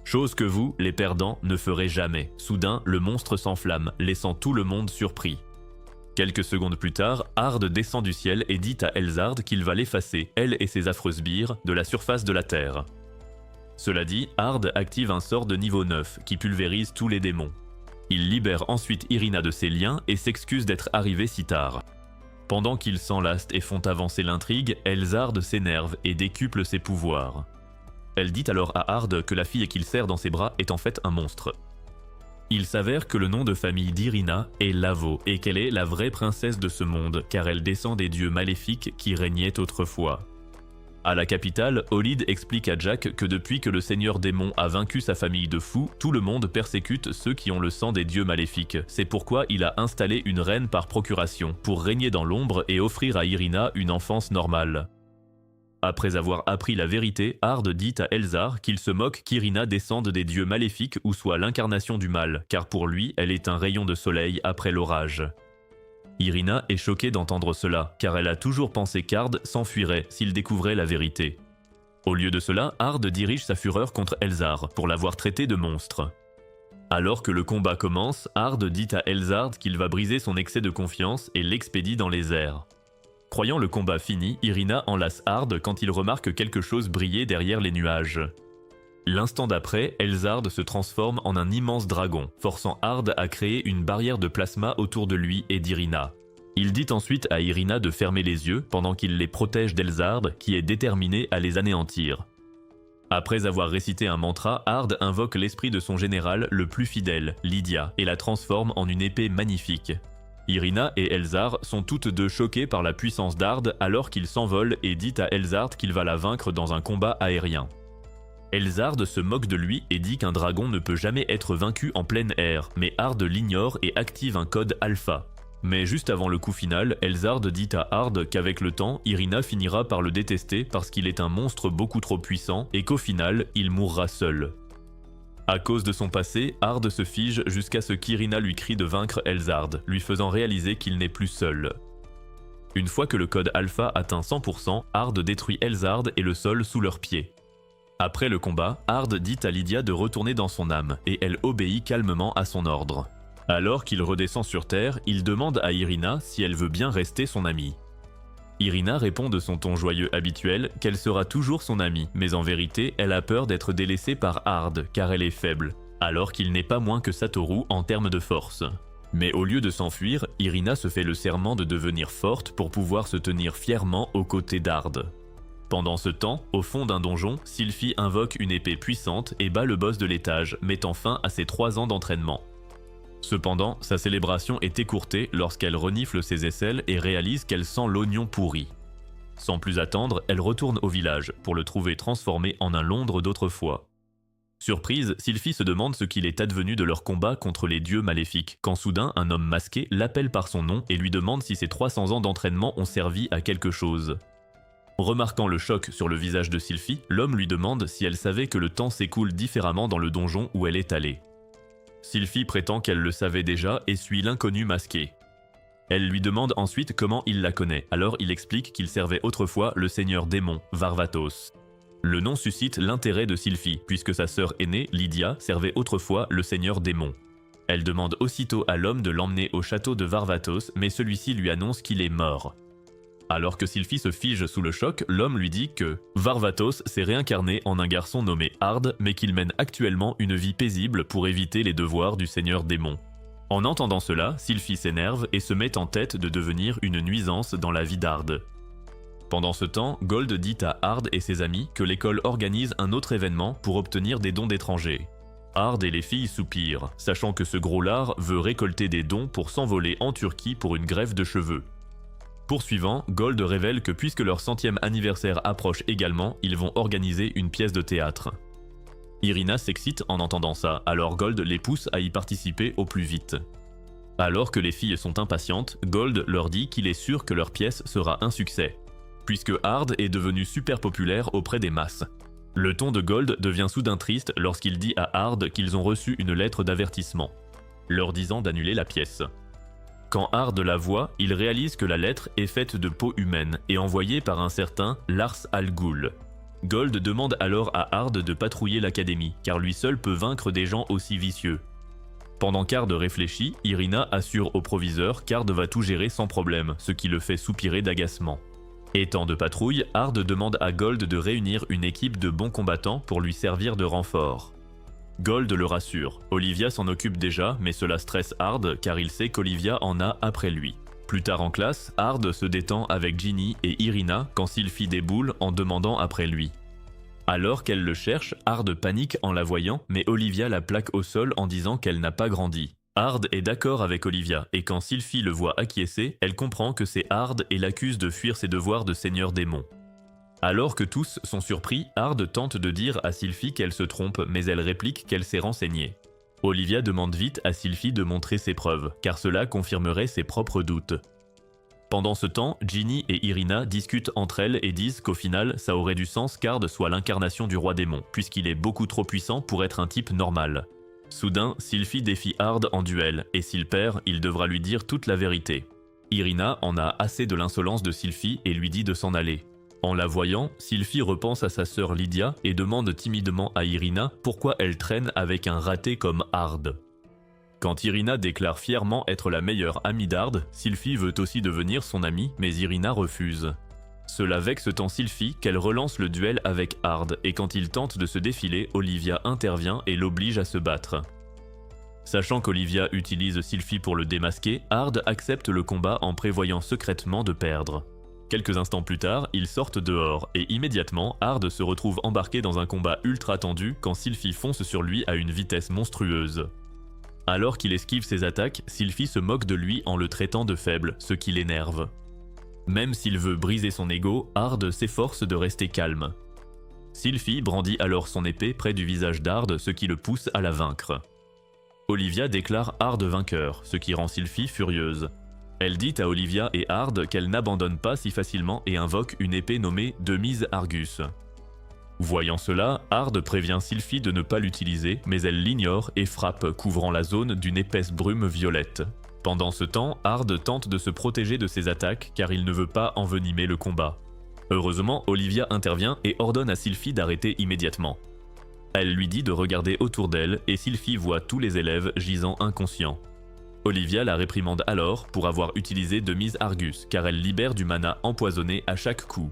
Chose que vous, les perdants, ne ferez jamais. Soudain, le monstre s'enflamme, laissant tout le monde surpris. Quelques secondes plus tard, Ard descend du ciel et dit à Elzard qu'il va l'effacer, elle et ses affreux sbires, de la surface de la terre. Cela dit, Ard active un sort de niveau 9 qui pulvérise tous les démons. Il libère ensuite Irina de ses liens et s'excuse d'être arrivé si tard. Pendant qu'ils s'enlastent et font avancer l'intrigue, Elzard s'énerve et décuple ses pouvoirs. Elle dit alors à Ard que la fille qu'il serre dans ses bras est en fait un monstre. Il s'avère que le nom de famille d'Irina est Lavo et qu'elle est la vraie princesse de ce monde car elle descend des dieux maléfiques qui régnaient autrefois. À la capitale, Olid explique à Jack que depuis que le seigneur démon a vaincu sa famille de fous, tout le monde persécute ceux qui ont le sang des dieux maléfiques. C'est pourquoi il a installé une reine par procuration, pour régner dans l'ombre et offrir à Irina une enfance normale. Après avoir appris la vérité, Ard dit à Elzar qu'il se moque qu'Irina descende des dieux maléfiques ou soit l'incarnation du mal, car pour lui, elle est un rayon de soleil après l'orage. Irina est choquée d'entendre cela, car elle a toujours pensé qu'Ard s'enfuirait s'il découvrait la vérité. Au lieu de cela, Ard dirige sa fureur contre Elzar pour l'avoir traité de monstre. Alors que le combat commence, Ard dit à Elzar qu'il va briser son excès de confiance et l'expédie dans les airs. Croyant le combat fini, Irina enlace Ard quand il remarque quelque chose briller derrière les nuages. L'instant d'après, Elzard se transforme en un immense dragon, forçant Ard à créer une barrière de plasma autour de lui et d'Irina. Il dit ensuite à Irina de fermer les yeux pendant qu'il les protège d'Elzard, qui est déterminé à les anéantir. Après avoir récité un mantra, Ard invoque l'esprit de son général le plus fidèle, Lydia, et la transforme en une épée magnifique. Irina et Elzard sont toutes deux choquées par la puissance d'Ard alors qu'il s'envole et dit à Elzard qu'il va la vaincre dans un combat aérien. Elzard se moque de lui et dit qu'un dragon ne peut jamais être vaincu en plein air, mais Ard l'ignore et active un code alpha. Mais juste avant le coup final, Elzard dit à Ard qu'avec le temps, Irina finira par le détester parce qu'il est un monstre beaucoup trop puissant et qu'au final, il mourra seul. À cause de son passé, Ard se fige jusqu'à ce qu'Irina lui crie de vaincre Elzard, lui faisant réaliser qu'il n'est plus seul. Une fois que le code alpha atteint 100%, Ard détruit Elzard et le sol sous leurs pieds. Après le combat, Ard dit à Lydia de retourner dans son âme, et elle obéit calmement à son ordre. Alors qu'il redescend sur Terre, il demande à Irina si elle veut bien rester son amie. Irina répond de son ton joyeux habituel qu'elle sera toujours son amie, mais en vérité, elle a peur d'être délaissée par Ard, car elle est faible, alors qu'il n'est pas moins que Satoru en termes de force. Mais au lieu de s'enfuir, Irina se fait le serment de devenir forte pour pouvoir se tenir fièrement aux côtés d'Ard. Pendant ce temps, au fond d'un donjon, Sylphie invoque une épée puissante et bat le boss de l'étage, mettant fin à ses 3 ans d'entraînement. Cependant, sa célébration est écourtée lorsqu'elle renifle ses aisselles et réalise qu'elle sent l'oignon pourri. Sans plus attendre, elle retourne au village pour le trouver transformé en un Londres d'autrefois. Surprise, Sylphie se demande ce qu'il est advenu de leur combat contre les dieux maléfiques, quand soudain un homme masqué l'appelle par son nom et lui demande si ses 300 ans d'entraînement ont servi à quelque chose. Remarquant le choc sur le visage de Sylphie, l'homme lui demande si elle savait que le temps s'écoule différemment dans le donjon où elle est allée. Sylphie prétend qu'elle le savait déjà et suit l'inconnu masqué. Elle lui demande ensuite comment il la connaît, alors il explique qu'il servait autrefois le seigneur démon, Varvatos. Le nom suscite l'intérêt de Sylphie, puisque sa sœur aînée, Lydia, servait autrefois le seigneur démon. Elle demande aussitôt à l'homme de l'emmener au château de Varvatos, mais celui-ci lui annonce qu'il est mort. Alors que Sylphie se fige sous le choc, l'homme lui dit que Varvatos s'est réincarné en un garçon nommé Ard, mais qu'il mène actuellement une vie paisible pour éviter les devoirs du seigneur démon. En entendant cela, Sylphie s'énerve et se met en tête de devenir une nuisance dans la vie d'Ard. Pendant ce temps, Gold dit à Ard et ses amis que l'école organise un autre événement pour obtenir des dons d'étrangers. Ard et les filles soupirent, sachant que ce gros lard veut récolter des dons pour s'envoler en Turquie pour une greffe de cheveux. Poursuivant, Gold révèle que puisque leur 100e anniversaire approche également, ils vont organiser une pièce de théâtre. Irina s'excite en entendant ça, alors Gold les pousse à y participer au plus vite. Alors que les filles sont impatientes, Gold leur dit qu'il est sûr que leur pièce sera un succès, puisque Ard est devenu super populaire auprès des masses. Le ton de Gold devient soudain triste lorsqu'il dit à Ard qu'ils ont reçu une lettre d'avertissement, leur disant d'annuler la pièce. Quand Ard la voit, il réalise que la lettre est faite de peau humaine et envoyée par un certain Lars Al Ghul. Gold demande alors à Ard de patrouiller l'académie, car lui seul peut vaincre des gens aussi vicieux. Pendant qu'Ard réfléchit, Irina assure au proviseur qu'Ard va tout gérer sans problème, ce qui le fait soupirer d'agacement. Étant de patrouille, Ard demande à Gold de réunir une équipe de bons combattants pour lui servir de renfort. Gold le rassure, Olivia s'en occupe déjà, mais cela stresse Ard car il sait qu'Olivia en a après lui. Plus tard en classe, Ard se détend avec Ginny et Irina quand Sylphie déboule en demandant après lui. Alors qu'elle le cherche, Ard panique en la voyant, mais Olivia la plaque au sol en disant qu'elle n'a pas grandi. Ard est d'accord avec Olivia, et quand Sylphie le voit acquiescer, elle comprend que c'est Ard et l'accuse de fuir ses devoirs de seigneur démon. Alors que tous sont surpris, Ard tente de dire à Sylphie qu'elle se trompe, mais elle réplique qu'elle s'est renseignée. Olivia demande vite à Sylphie de montrer ses preuves, car cela confirmerait ses propres doutes. Pendant ce temps, Ginny et Irina discutent entre elles et disent qu'au final, ça aurait du sens qu'Ard soit l'incarnation du roi démon, puisqu'il est beaucoup trop puissant pour être un type normal. Soudain, Sylphie défie Ard en duel, et s'il perd, il devra lui dire toute la vérité. Irina en a assez de l'insolence de Sylphie et lui dit de s'en aller. En la voyant, Sylphie repense à sa sœur Lydia et demande timidement à Irina pourquoi elle traîne avec un raté comme Ard. Quand Irina déclare fièrement être la meilleure amie d'Ard, Sylphie veut aussi devenir son amie, mais Irina refuse. Cela vexe tant Sylphie qu'elle relance le duel avec Ard, et quand il tente de se défiler, Olivia intervient et l'oblige à se battre. Sachant qu'Olivia utilise Sylphie pour le démasquer, Ard accepte le combat en prévoyant secrètement de perdre. Quelques instants plus tard, ils sortent dehors, et immédiatement, Ard se retrouve embarqué dans un combat ultra tendu quand Sylphie fonce sur lui à une vitesse monstrueuse. Alors qu'il esquive ses attaques, Sylphie se moque de lui en le traitant de faible, ce qui l'énerve. Même s'il veut briser son ego, Ard s'efforce de rester calme. Sylphie brandit alors son épée près du visage d'Ard, ce qui le pousse à la vaincre. Olivia déclare Ard vainqueur, ce qui rend Sylphie furieuse. Elle dit à Olivia et Ard qu'elle n'abandonne pas si facilement et invoque une épée nommée Demise Argus. Voyant cela, Ard prévient Sylphie de ne pas l'utiliser, mais elle l'ignore et frappe, couvrant la zone d'une épaisse brume violette. Pendant ce temps, Ard tente de se protéger de ses attaques car il ne veut pas envenimer le combat. Heureusement, Olivia intervient et ordonne à Sylphie d'arrêter immédiatement. Elle lui dit de regarder autour d'elle et Sylphie voit tous les élèves gisant inconscients. Olivia la réprimande alors pour avoir utilisé Demise Argus car elle libère du mana empoisonné à chaque coup.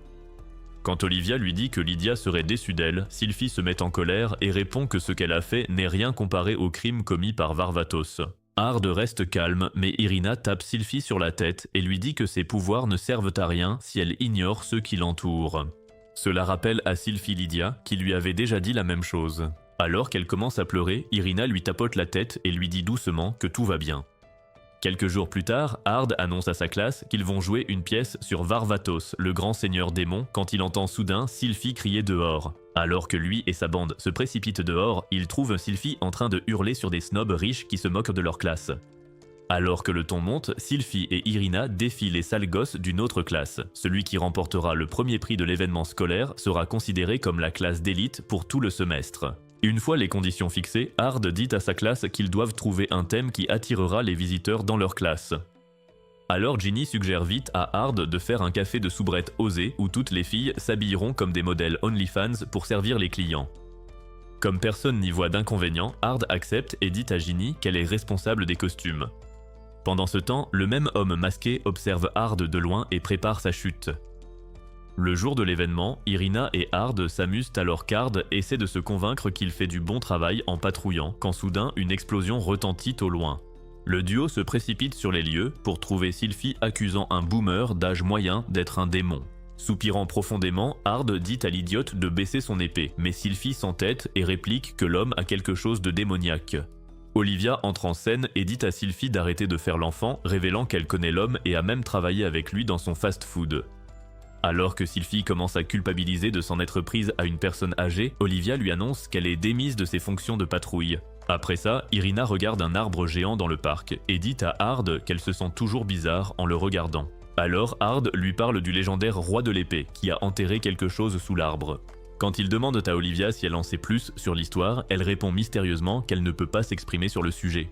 Quand Olivia lui dit que Lydia serait déçue d'elle, Sylphie se met en colère et répond que ce qu'elle a fait n'est rien comparé au crime commis par Varvatos. Ard reste calme, mais Irina tape Sylphie sur la tête et lui dit que ses pouvoirs ne servent à rien si elle ignore ceux qui l'entourent. Cela rappelle à Sylphie Lydia, qui lui avait déjà dit la même chose. Alors qu'elle commence à pleurer, Irina lui tapote la tête et lui dit doucement que tout va bien. Quelques jours plus tard, Ard annonce à sa classe qu'ils vont jouer une pièce sur Varvatos, le grand seigneur démon, quand il entend soudain Sylphie crier dehors. Alors que lui et sa bande se précipitent dehors, il trouve Sylphie en train de hurler sur des snobs riches qui se moquent de leur classe. Alors que le ton monte, Sylphie et Irina défient les sales gosses d'une autre classe. Celui qui remportera le premier prix de l'événement scolaire sera considéré comme la classe d'élite pour tout le semestre. Une fois les conditions fixées, Ard dit à sa classe qu'ils doivent trouver un thème qui attirera les visiteurs dans leur classe. Alors Ginny suggère vite à Ard de faire un café de soubrette osé où toutes les filles s'habilleront comme des modèles OnlyFans pour servir les clients. Comme personne n'y voit d'inconvénient, Ard accepte et dit à Ginny qu'elle est responsable des costumes. Pendant ce temps, le même homme masqué observe Ard de loin et prépare sa chute. Le jour de l'événement, Irina et Ard s'amusent alors qu'Ard essaie de se convaincre qu'il fait du bon travail en patrouillant quand soudain une explosion retentit au loin. Le duo se précipite sur les lieux pour trouver Sylphie accusant un boomer d'âge moyen d'être un démon. Soupirant profondément, Ard dit à l'idiote de baisser son épée, mais Sylphie s'entête et réplique que l'homme a quelque chose de démoniaque. Olivia entre en scène et dit à Sylphie d'arrêter de faire l'enfant, révélant qu'elle connaît l'homme et a même travaillé avec lui dans son fast-food. Alors que Sylphie commence à culpabiliser de s'en être prise à une personne âgée, Olivia lui annonce qu'elle est démise de ses fonctions de patrouille. Après ça, Irina regarde un arbre géant dans le parc et dit à Ard qu'elle se sent toujours bizarre en le regardant. Alors Ard lui parle du légendaire roi de l'épée qui a enterré quelque chose sous l'arbre. Quand ils demandent à Olivia si elle en sait plus sur l'histoire, elle répond mystérieusement qu'elle ne peut pas s'exprimer sur le sujet.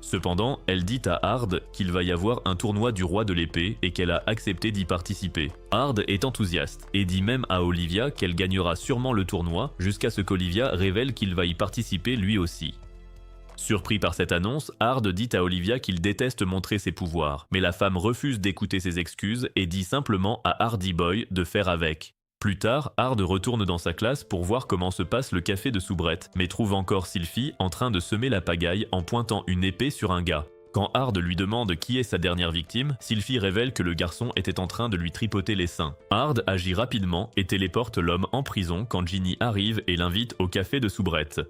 Cependant, elle dit à Ard qu'il va y avoir un tournoi du roi de l'épée et qu'elle a accepté d'y participer. Ard est enthousiaste et dit même à Olivia qu'elle gagnera sûrement le tournoi jusqu'à ce qu'Olivia révèle qu'il va y participer lui aussi. Surpris par cette annonce, Ard dit à Olivia qu'il déteste montrer ses pouvoirs, mais la femme refuse d'écouter ses excuses et dit simplement à Hardy Boy de faire avec. Plus tard, Ard retourne dans sa classe pour voir comment se passe le café de soubrette, mais trouve encore Sylphie en train de semer la pagaille en pointant une épée sur un gars. Quand Ard lui demande qui est sa dernière victime, Sylphie révèle que le garçon était en train de lui tripoter les seins. Ard agit rapidement et téléporte l'homme en prison quand Ginny arrive et l'invite au café de soubrette.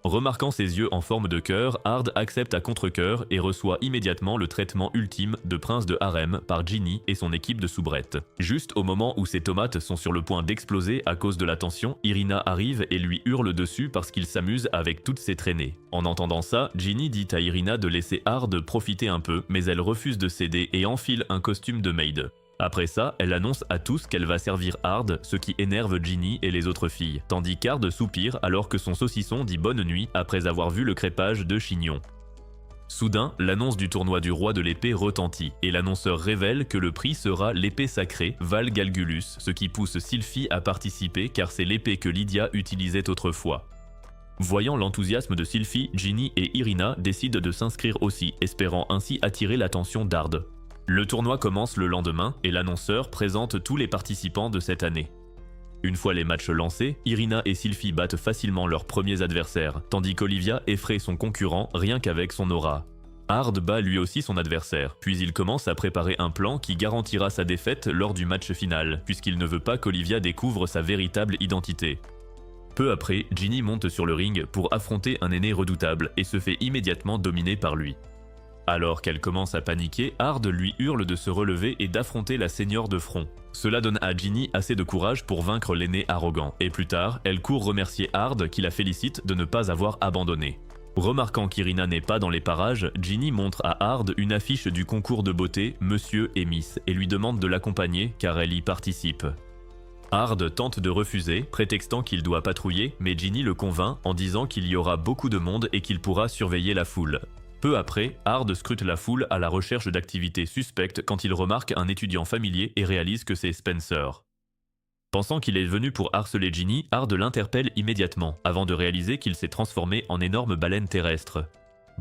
Remarquant ses yeux en forme de cœur, Ard accepte à contre-cœur et reçoit immédiatement le traitement ultime de prince de harem par Ginny et son équipe de soubrettes. Juste au moment où ses tomates sont sur le point d'exploser à cause de la tension, Irina arrive et lui hurle dessus parce qu'il s'amuse avec toutes ses traînées. En entendant ça, Ginny dit à Irina de laisser Ard profiter un peu, mais elle refuse de céder et enfile un costume de maid. Après ça, elle annonce à tous qu'elle va servir Ard, ce qui énerve Ginny et les autres filles, tandis qu'Ard soupire alors que son saucisson dit bonne nuit après avoir vu le crépage de Chignon. Soudain, l'annonce du tournoi du roi de l'épée retentit, et l'annonceur révèle que le prix sera l'épée sacrée Val Galgulus, ce qui pousse Sylphie à participer car c'est l'épée que Lydia utilisait autrefois. Voyant l'enthousiasme de Sylphie, Ginny et Irina décident de s'inscrire aussi, espérant ainsi attirer l'attention d'Ard. Le tournoi commence le lendemain et l'annonceur présente tous les participants de cette année. Une fois les matchs lancés, Irina et Sylphie battent facilement leurs premiers adversaires, tandis qu'Olivia effraie son concurrent rien qu'avec son aura. Ard bat lui aussi son adversaire, puis il commence à préparer un plan qui garantira sa défaite lors du match final, puisqu'il ne veut pas qu'Olivia découvre sa véritable identité. Peu après, Ginny monte sur le ring pour affronter un aîné redoutable et se fait immédiatement dominer par lui. Alors qu'elle commence à paniquer, Ard lui hurle de se relever et d'affronter la seigneur de front. Cela donne à Ginny assez de courage pour vaincre l'aîné arrogant, et plus tard, elle court remercier Ard qui la félicite de ne pas avoir abandonné. Remarquant qu'Irina n'est pas dans les parages, Ginny montre à Ard une affiche du concours de beauté Monsieur et Miss et lui demande de l'accompagner car elle y participe. Ard tente de refuser, prétextant qu'il doit patrouiller, mais Ginny le convainc en disant qu'il y aura beaucoup de monde et qu'il pourra surveiller la foule. Peu après, Ard scrute la foule à la recherche d'activités suspectes quand il remarque un étudiant familier et réalise que c'est Spencer. Pensant qu'il est venu pour harceler Ginny, Ard l'interpelle immédiatement, avant de réaliser qu'il s'est transformé en énorme baleine terrestre.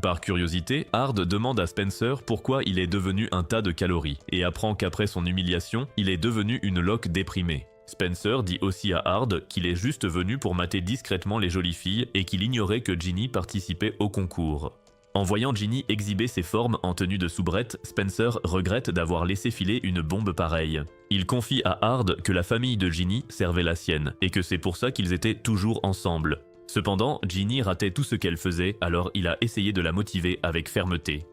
Par curiosité, Ard demande à Spencer pourquoi il est devenu un tas de calories, et apprend qu'après son humiliation, il est devenu une loque déprimée. Spencer dit aussi à Ard qu'il est juste venu pour mater discrètement les jolies filles et qu'il ignorait que Ginny participait au concours. En voyant Ginny exhiber ses formes en tenue de soubrette, Spencer regrette d'avoir laissé filer une bombe pareille. Il confie à Ard que la famille de Ginny servait la sienne, et que c'est pour ça qu'ils étaient toujours ensemble. Cependant, Ginny ratait tout ce qu'elle faisait, alors il a essayé de la motiver avec fermeté.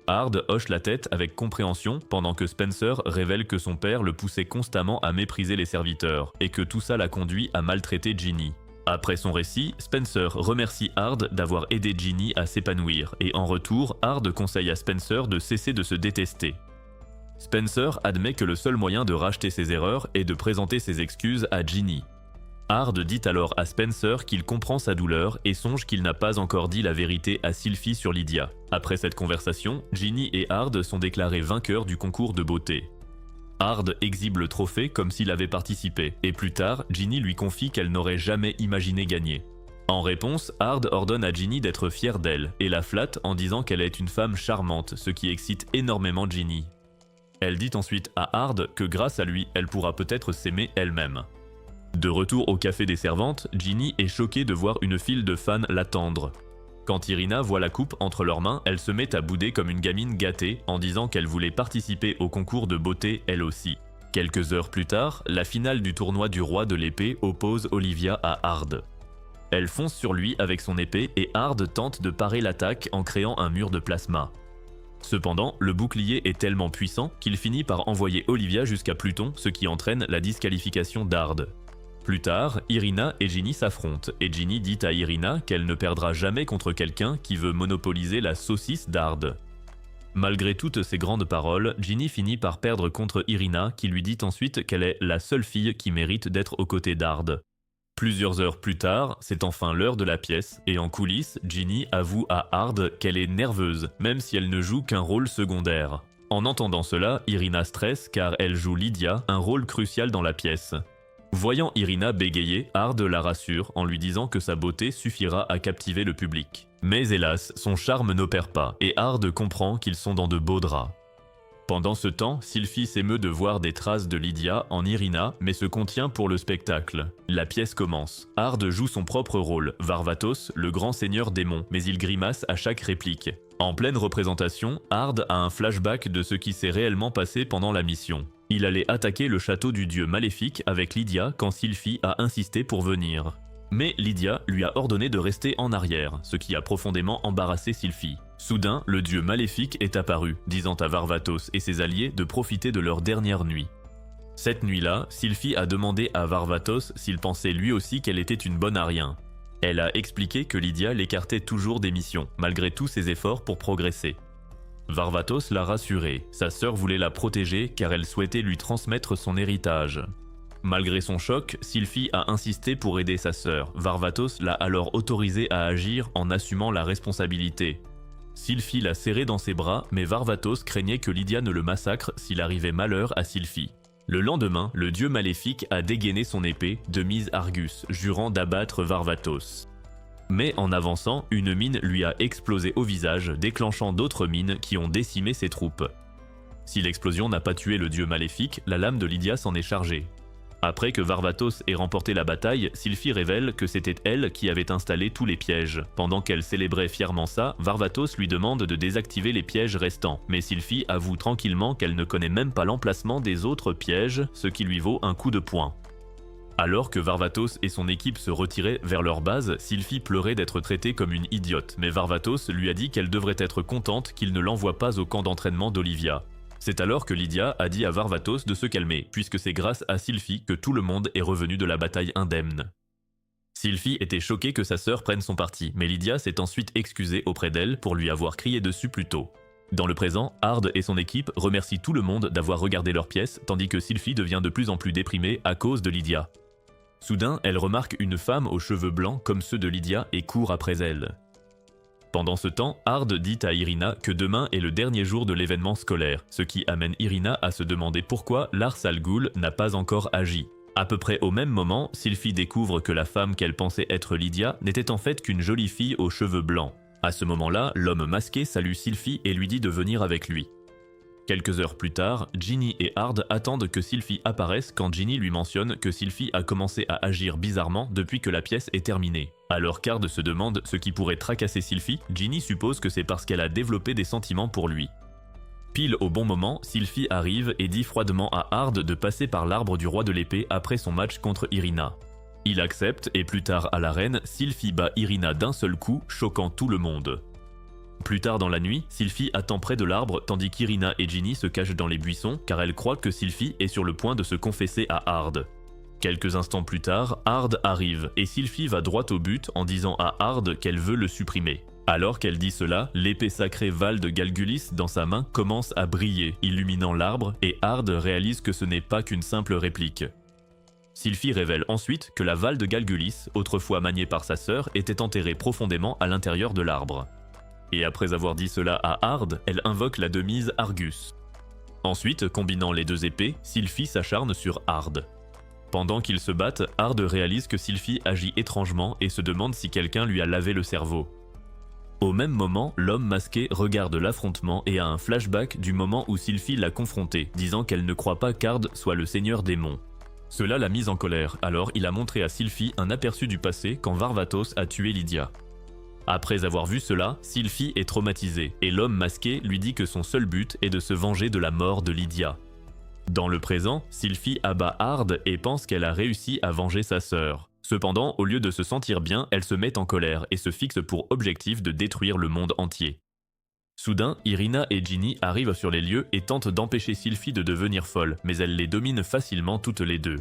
Ard hoche la tête avec compréhension pendant que Spencer révèle que son père le poussait constamment à mépriser les serviteurs, et que tout ça l'a conduit à maltraiter Ginny. Après son récit, Spencer remercie Ard d'avoir aidé Ginny à s'épanouir et en retour, Ard conseille à Spencer de cesser de se détester. Spencer admet que le seul moyen de racheter ses erreurs est de présenter ses excuses à Ginny. Ard dit alors à Spencer qu'il comprend sa douleur et songe qu'il n'a pas encore dit la vérité à Sylphie sur Lydia. Après cette conversation, Ginny et Ard sont déclarés vainqueurs du concours de beauté. Ard exhibe le trophée comme s'il avait participé, et plus tard, Ginny lui confie qu'elle n'aurait jamais imaginé gagner. En réponse, Ard ordonne à Ginny d'être fière d'elle, et la flatte en disant qu'elle est une femme charmante, ce qui excite énormément Ginny. Elle dit ensuite à Ard que grâce à lui, elle pourra peut-être s'aimer elle-même. De retour au café des servantes, Ginny est choquée de voir une file de fans l'attendre. Quand Irina voit la coupe entre leurs mains, elle se met à bouder comme une gamine gâtée en disant qu'elle voulait participer au concours de beauté elle aussi. Quelques heures plus tard, la finale du tournoi du roi de l'épée oppose Olivia à Ard. Elle fonce sur lui avec son épée et Ard tente de parer l'attaque en créant un mur de plasma. Cependant, le bouclier est tellement puissant qu'il finit par envoyer Olivia jusqu'à Pluton, ce qui entraîne la disqualification d'Ard. Plus tard, Irina et Ginny s'affrontent, et Ginny dit à Irina qu'elle ne perdra jamais contre quelqu'un qui veut monopoliser la saucisse d'Ard. Malgré toutes ces grandes paroles, Ginny finit par perdre contre Irina qui lui dit ensuite qu'elle est la seule fille qui mérite d'être aux côtés d'Ard. Plusieurs heures plus tard, c'est enfin l'heure de la pièce, et en coulisses, Ginny avoue à Ard qu'elle est nerveuse, même si elle ne joue qu'un rôle secondaire. En entendant cela, Irina stresse car elle joue Lydia, un rôle crucial dans la pièce. Voyant Irina bégayer, Ard la rassure en lui disant que sa beauté suffira à captiver le public. Mais hélas, son charme n'opère pas et Ard comprend qu'ils sont dans de beaux draps. Pendant ce temps, Sylphie s'émeut de voir des traces de Lydia en Irina mais se contient pour le spectacle. La pièce commence. Ard joue son propre rôle, Varvatos, le grand seigneur démon, mais il grimace à chaque réplique. En pleine représentation, Ard a un flashback de ce qui s'est réellement passé pendant la mission. Il allait attaquer le château du dieu maléfique avec Lydia quand Sylphie a insisté pour venir. Mais Lydia lui a ordonné de rester en arrière, ce qui a profondément embarrassé Sylphie. Soudain, le dieu maléfique est apparu, disant à Varvatos et ses alliés de profiter de leur dernière nuit. Cette nuit-là, Sylphie a demandé à Varvatos s'il pensait lui aussi qu'elle était une bonne à rien. Elle a expliqué que Lydia l'écartait toujours des missions, malgré tous ses efforts pour progresser. Varvatos l'a rassurée, sa sœur voulait la protéger car elle souhaitait lui transmettre son héritage. Malgré son choc, Sylphie a insisté pour aider sa sœur. Varvatos l'a alors autorisée à agir en assumant la responsabilité. Sylphie l'a serré dans ses bras, mais Varvatos craignait que Lydia ne le massacre s'il arrivait malheur à Sylphie. Le lendemain, le dieu maléfique a dégainé son épée, de mise Argus, jurant d'abattre Varvatos. Mais en avançant, une mine lui a explosé au visage, déclenchant d'autres mines qui ont décimé ses troupes. Si l'explosion n'a pas tué le dieu maléfique, la lame de Lydia s'en est chargée. Après que Varvatos ait remporté la bataille, Sylphie révèle que c'était elle qui avait installé tous les pièges. Pendant qu'elle célébrait fièrement ça, Varvatos lui demande de désactiver les pièges restants, mais Sylphie avoue tranquillement qu'elle ne connaît même pas l'emplacement des autres pièges, ce qui lui vaut un coup de poing. Alors que Varvatos et son équipe se retiraient vers leur base, Sylphie pleurait d'être traitée comme une idiote, mais Varvatos lui a dit qu'elle devrait être contente qu'il ne l'envoie pas au camp d'entraînement d'Olivia. C'est alors que Lydia a dit à Varvatos de se calmer, puisque c'est grâce à Sylphie que tout le monde est revenu de la bataille indemne. Sylphie était choquée que sa sœur prenne son parti, mais Lydia s'est ensuite excusée auprès d'elle pour lui avoir crié dessus plus tôt. Dans le présent, Ard et son équipe remercient tout le monde d'avoir regardé leurs pièces, tandis que Sylphie devient de plus en plus déprimée à cause de Lydia. Soudain, elle remarque une femme aux cheveux blancs comme ceux de Lydia et court après elle. Pendant ce temps, Ard dit à Irina que demain est le dernier jour de l'événement scolaire, ce qui amène Irina à se demander pourquoi Lars Al Ghul n'a pas encore agi. À peu près au même moment, Sylphie découvre que la femme qu'elle pensait être Lydia n'était en fait qu'une jolie fille aux cheveux blancs. À ce moment-là, l'homme masqué salue Sylphie et lui dit de venir avec lui. Quelques heures plus tard, Ginny et Ard attendent que Sylphie apparaisse quand Ginny lui mentionne que Sylphie a commencé à agir bizarrement depuis que la pièce est terminée. Alors qu'Ard se demande ce qui pourrait tracasser Sylphie, Ginny suppose que c'est parce qu'elle a développé des sentiments pour lui. Pile au bon moment, Sylphie arrive et dit froidement à Ard de passer par l'arbre du roi de l'épée après son match contre Irina. Il accepte et plus tard à l'arène, Sylphie bat Irina d'un seul coup, choquant tout le monde. Plus tard dans la nuit, Sylphie attend près de l'arbre tandis qu'Irina et Ginny se cachent dans les buissons car elle croit que Sylphie est sur le point de se confesser à Ard. Quelques instants plus tard, Ard arrive et Sylphie va droit au but en disant à Ard qu'elle veut le supprimer. Alors qu'elle dit cela, l'épée sacrée Val de Galgulis dans sa main commence à briller, illuminant l'arbre et Ard réalise que ce n'est pas qu'une simple réplique. Sylphie révèle ensuite que la Val de Galgulis, autrefois maniée par sa sœur, était enterrée profondément à l'intérieur de l'arbre. Et après avoir dit cela à Ard, elle invoque la demise Argus. Ensuite, combinant les deux épées, Sylphie s'acharne sur Ard. Pendant qu'ils se battent, Ard réalise que Sylphie agit étrangement et se demande si quelqu'un lui a lavé le cerveau. Au même moment, l'homme masqué regarde l'affrontement et a un flashback du moment où Sylphie l'a confronté, disant qu'elle ne croit pas qu'Ard soit le seigneur démon. Cela l'a mise en colère, alors il a montré à Sylphie un aperçu du passé quand Varvatos a tué Lydia. Après avoir vu cela, Sylphie est traumatisée, et l'homme masqué lui dit que son seul but est de se venger de la mort de Lydia. Dans le présent, Sylphie abat Ard et pense qu'elle a réussi à venger sa sœur. Cependant, au lieu de se sentir bien, elle se met en colère et se fixe pour objectif de détruire le monde entier. Soudain, Irina et Ginny arrivent sur les lieux et tentent d'empêcher Sylphie de devenir folle, mais elle les domine facilement toutes les deux.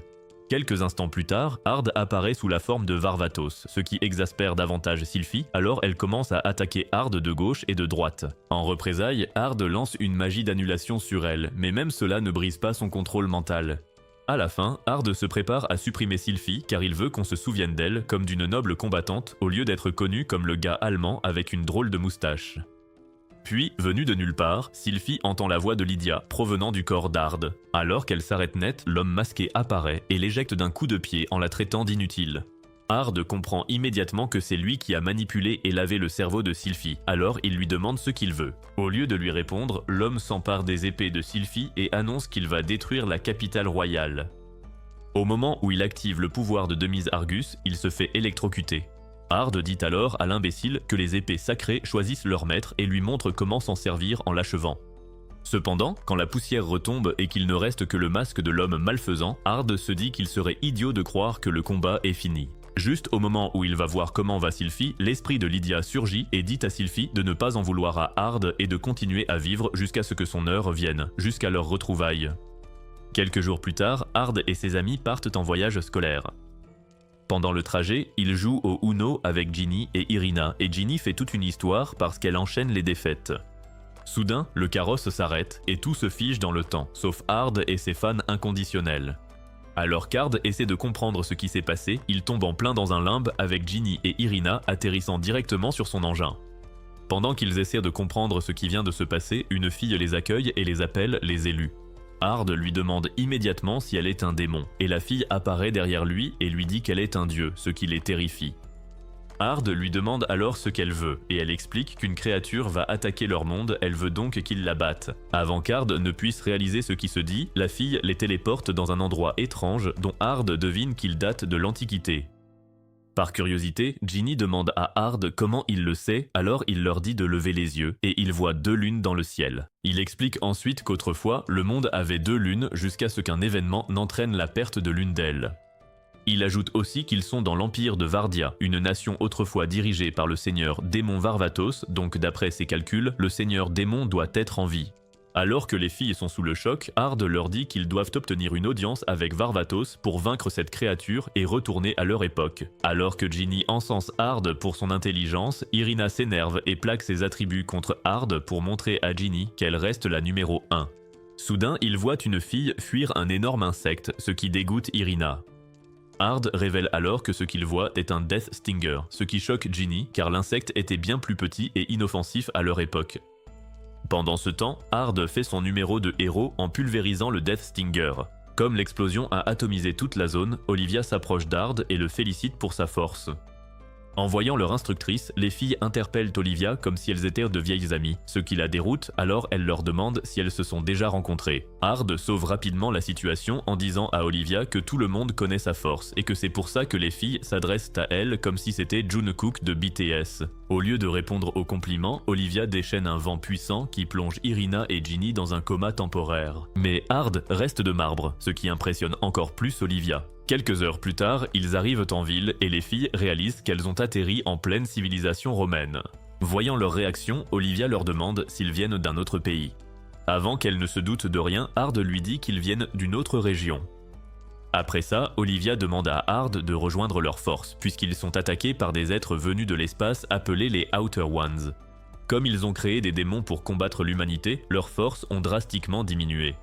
Quelques instants plus tard, Ard apparaît sous la forme de Varvatos, ce qui exaspère davantage Sylphie, alors elle commence à attaquer Ard de gauche et de droite. En représailles, Ard lance une magie d'annulation sur elle, mais même cela ne brise pas son contrôle mental. À la fin, Ard se prépare à supprimer Sylphie car il veut qu'on se souvienne d'elle comme d'une noble combattante au lieu d'être connue comme le gars allemand avec une drôle de moustache. Puis, venue de nulle part, Sylphie entend la voix de Lydia provenant du corps d'Ard. Alors qu'elle s'arrête net, l'homme masqué apparaît et l'éjecte d'un coup de pied en la traitant d'inutile. Ard comprend immédiatement que c'est lui qui a manipulé et lavé le cerveau de Sylphie, alors il lui demande ce qu'il veut. Au lieu de lui répondre, l'homme s'empare des épées de Sylphie et annonce qu'il va détruire la capitale royale. Au moment où il active le pouvoir de Demise Argus, il se fait électrocuter. Hard dit alors à l'imbécile que les épées sacrées choisissent leur maître et lui montre comment s'en servir en l'achevant. Cependant, quand la poussière retombe et qu'il ne reste que le masque de l'homme malfaisant, Hard se dit qu'il serait idiot de croire que le combat est fini. Juste au moment où il va voir comment va Sylphie, l'esprit de Lydia surgit et dit à Sylphie de ne pas en vouloir à Hard et de continuer à vivre jusqu'à ce que son heure vienne, jusqu'à leur retrouvaille. Quelques jours plus tard, Hard et ses amis partent en voyage scolaire. Pendant le trajet, ils jouent au Uno avec Ginny et Irina, et Ginny fait toute une histoire parce qu'elle enchaîne les défaites. Soudain, le carrosse s'arrête et tout se fige dans le temps, sauf Hard et ses fans inconditionnels. Alors qu'Hard essaie de comprendre ce qui s'est passé, il tombe en plein dans un limbe avec Ginny et Irina atterrissant directement sur son engin. Pendant qu'ils essaient de comprendre ce qui vient de se passer, une fille les accueille et les appelle les élus. Hard lui demande immédiatement si elle est un démon, et la fille apparaît derrière lui et lui dit qu'elle est un dieu, ce qui les terrifie. Hard lui demande alors ce qu'elle veut, et elle explique qu'une créature va attaquer leur monde, elle veut donc qu'ils la battent. Avant qu'Hard ne puisse réaliser ce qui se dit, la fille les téléporte dans un endroit étrange dont Hard devine qu'il date de l'Antiquité. Par curiosité, Ginny demande à Hard comment il le sait, alors il leur dit de lever les yeux, et il voit 2 lunes dans le ciel. Il explique ensuite qu'autrefois, le monde avait 2 lunes jusqu'à ce qu'un événement n'entraîne la perte de l'une d'elles. Il ajoute aussi qu'ils sont dans l'empire de Vardia, une nation autrefois dirigée par le seigneur démon Varvatos, donc d'après ses calculs, le seigneur démon doit être en vie. Alors que les filles sont sous le choc, Hard leur dit qu'ils doivent obtenir une audience avec Varvatos pour vaincre cette créature et retourner à leur époque. Alors que Ginny encense Hard pour son intelligence, Irina s'énerve et plaque ses attributs contre Hard pour montrer à Ginny qu'elle reste la numéro 1. Soudain, il voit une fille fuir un énorme insecte, ce qui dégoûte Irina. Hard révèle alors que ce qu'il voit est un Death Stinger, ce qui choque Ginny car l'insecte était bien plus petit et inoffensif à leur époque. Pendant ce temps, Hard fait son numéro de héros en pulvérisant le Death Stinger. Comme l'explosion a atomisé toute la zone, Olivia s'approche d'Hard et le félicite pour sa force. En voyant leur instructrice, les filles interpellent Olivia comme si elles étaient de vieilles amies, ce qui la déroute, alors elle leur demande si elles se sont déjà rencontrées. Hard sauve rapidement la situation en disant à Olivia que tout le monde connaît sa force et que c'est pour ça que les filles s'adressent à elle comme si c'était Jungkook de BTS. Au lieu de répondre aux compliments, Olivia déchaîne un vent puissant qui plonge Irina et Ginny dans un coma temporaire. Mais Hard reste de marbre, ce qui impressionne encore plus Olivia. Quelques heures plus tard, ils arrivent en ville et les filles réalisent qu'elles ont atterri en pleine civilisation romaine. Voyant leur réaction, Olivia leur demande s'ils viennent d'un autre pays. Avant qu'elle ne se doute de rien, Hard lui dit qu'ils viennent d'une autre région. Après ça, Olivia demande à Hard de rejoindre leurs forces, puisqu'ils sont attaqués par des êtres venus de l'espace appelés les Outer Ones. Comme ils ont créé des démons pour combattre l'humanité, leurs forces ont drastiquement diminué.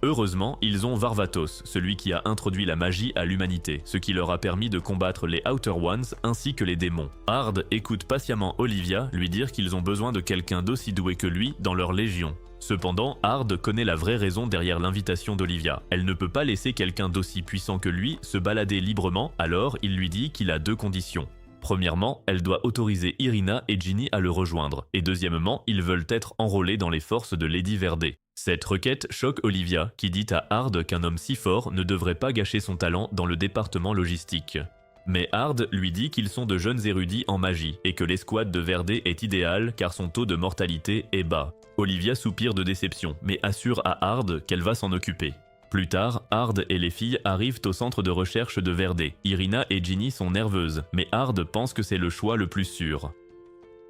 Heureusement, ils ont Varvatos, celui qui a introduit la magie à l'humanité, ce qui leur a permis de combattre les Outer Ones ainsi que les démons. Hard écoute patiemment Olivia lui dire qu'ils ont besoin de quelqu'un d'aussi doué que lui dans leur légion. Cependant, Hard connaît la vraie raison derrière l'invitation d'Olivia. Elle ne peut pas laisser quelqu'un d'aussi puissant que lui se balader librement, alors il lui dit qu'il a 2 conditions. Premièrement, elle doit autoriser Irina et Ginny à le rejoindre, et deuxièmement, ils veulent être enrôlés dans les forces de Lady Verde. Cette requête choque Olivia, qui dit à Hard qu'un homme si fort ne devrait pas gâcher son talent dans le département logistique. Mais Hard lui dit qu'ils sont de jeunes érudits en magie, et que l'escouade de Verde est idéale car son taux de mortalité est bas. Olivia soupire de déception, mais assure à Hard qu'elle va s'en occuper. Plus tard, Hard et les filles arrivent au centre de recherche de Verde. Irina et Ginny sont nerveuses, mais Hard pense que c'est le choix le plus sûr.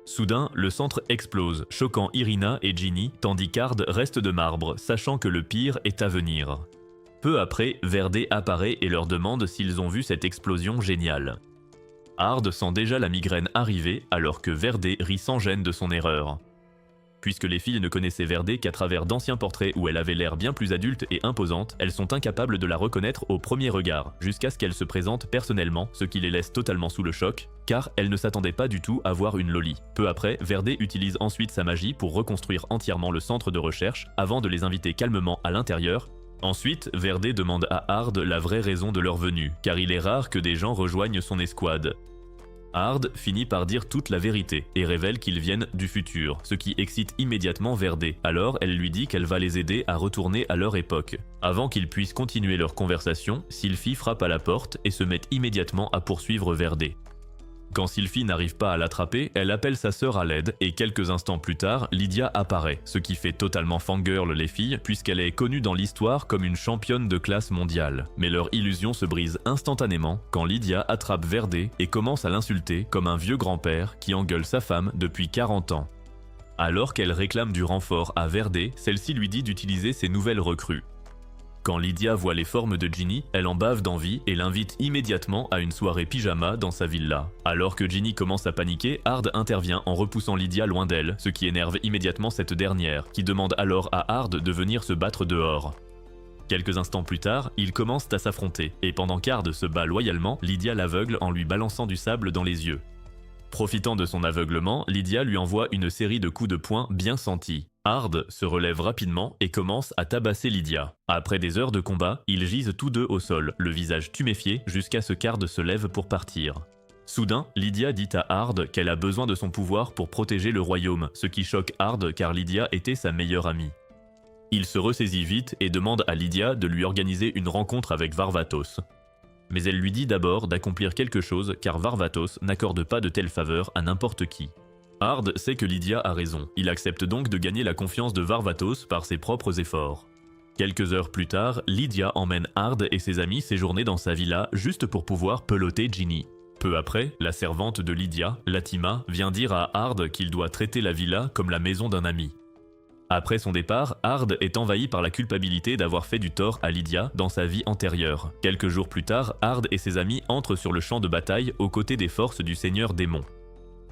Soudain, le centre explose, choquant Irina et Ginny, tandis qu'Hard reste de marbre, sachant que le pire est à venir. Peu après, Verde apparaît et leur demande s'ils ont vu cette explosion géniale. Hard sent déjà la migraine arriver, alors que Verde rit sans gêne de son erreur. Puisque les filles ne connaissaient Verde qu'à travers d'anciens portraits où elle avait l'air bien plus adulte et imposante, elles sont incapables de la reconnaître au premier regard, jusqu'à ce qu'elle se présente personnellement, ce qui les laisse totalement sous le choc, car elles ne s'attendaient pas du tout à voir une loli. Peu après, Verde utilise ensuite sa magie pour reconstruire entièrement le centre de recherche, avant de les inviter calmement à l'intérieur. Ensuite, Verde demande à Hard la vraie raison de leur venue, car il est rare que des gens rejoignent son escouade. Hard finit par dire toute la vérité et révèle qu'ils viennent du futur, ce qui excite immédiatement Verde. Alors elle lui dit qu'elle va les aider à retourner à leur époque. Avant qu'ils puissent continuer leur conversation, Sylphie frappe à la porte et se met immédiatement à poursuivre Verde. Quand Sylphie n'arrive pas à l'attraper, elle appelle sa sœur à l'aide et quelques instants plus tard, Lydia apparaît, ce qui fait totalement fangirl les filles puisqu'elle est connue dans l'histoire comme une championne de classe mondiale. Mais leur illusion se brise instantanément quand Lydia attrape Verdé et commence à l'insulter comme un vieux grand-père qui engueule sa femme depuis 40 ans. Alors qu'elle réclame du renfort à Verdé, celle-ci lui dit d'utiliser ses nouvelles recrues. Quand Lydia voit les formes de Ginny, elle en bave d'envie et l'invite immédiatement à une soirée pyjama dans sa villa. Alors que Ginny commence à paniquer, Hard intervient en repoussant Lydia loin d'elle, ce qui énerve immédiatement cette dernière, qui demande alors à Hard de venir se battre dehors. Quelques instants plus tard, ils commencent à s'affronter, et pendant qu'Hard se bat loyalement, Lydia l'aveugle en lui balançant du sable dans les yeux. Profitant de son aveuglement, Lydia lui envoie une série de coups de poing bien sentis. Hard se relève rapidement et commence à tabasser Lydia. Après des heures de combat, ils gisent tous deux au sol, le visage tuméfié, jusqu'à ce qu'Hard se lève pour partir. Soudain, Lydia dit à Hard qu'elle a besoin de son pouvoir pour protéger le royaume, ce qui choque Hard car Lydia était sa meilleure amie. Il se ressaisit vite et demande à Lydia de lui organiser une rencontre avec Varvatos. Mais elle lui dit d'abord d'accomplir quelque chose car Varvatos n'accorde pas de telles faveurs à n'importe qui. Hard sait que Lydia a raison, il accepte donc de gagner la confiance de Varvatos par ses propres efforts. Quelques heures plus tard, Lydia emmène Hard et ses amis séjourner dans sa villa juste pour pouvoir peloter Ginny. Peu après, la servante de Lydia, Latima, vient dire à Hard qu'il doit traiter la villa comme la maison d'un ami. Après son départ, Hard est envahi par la culpabilité d'avoir fait du tort à Lydia dans sa vie antérieure. Quelques jours plus tard, Hard et ses amis entrent sur le champ de bataille aux côtés des forces du Seigneur Démon.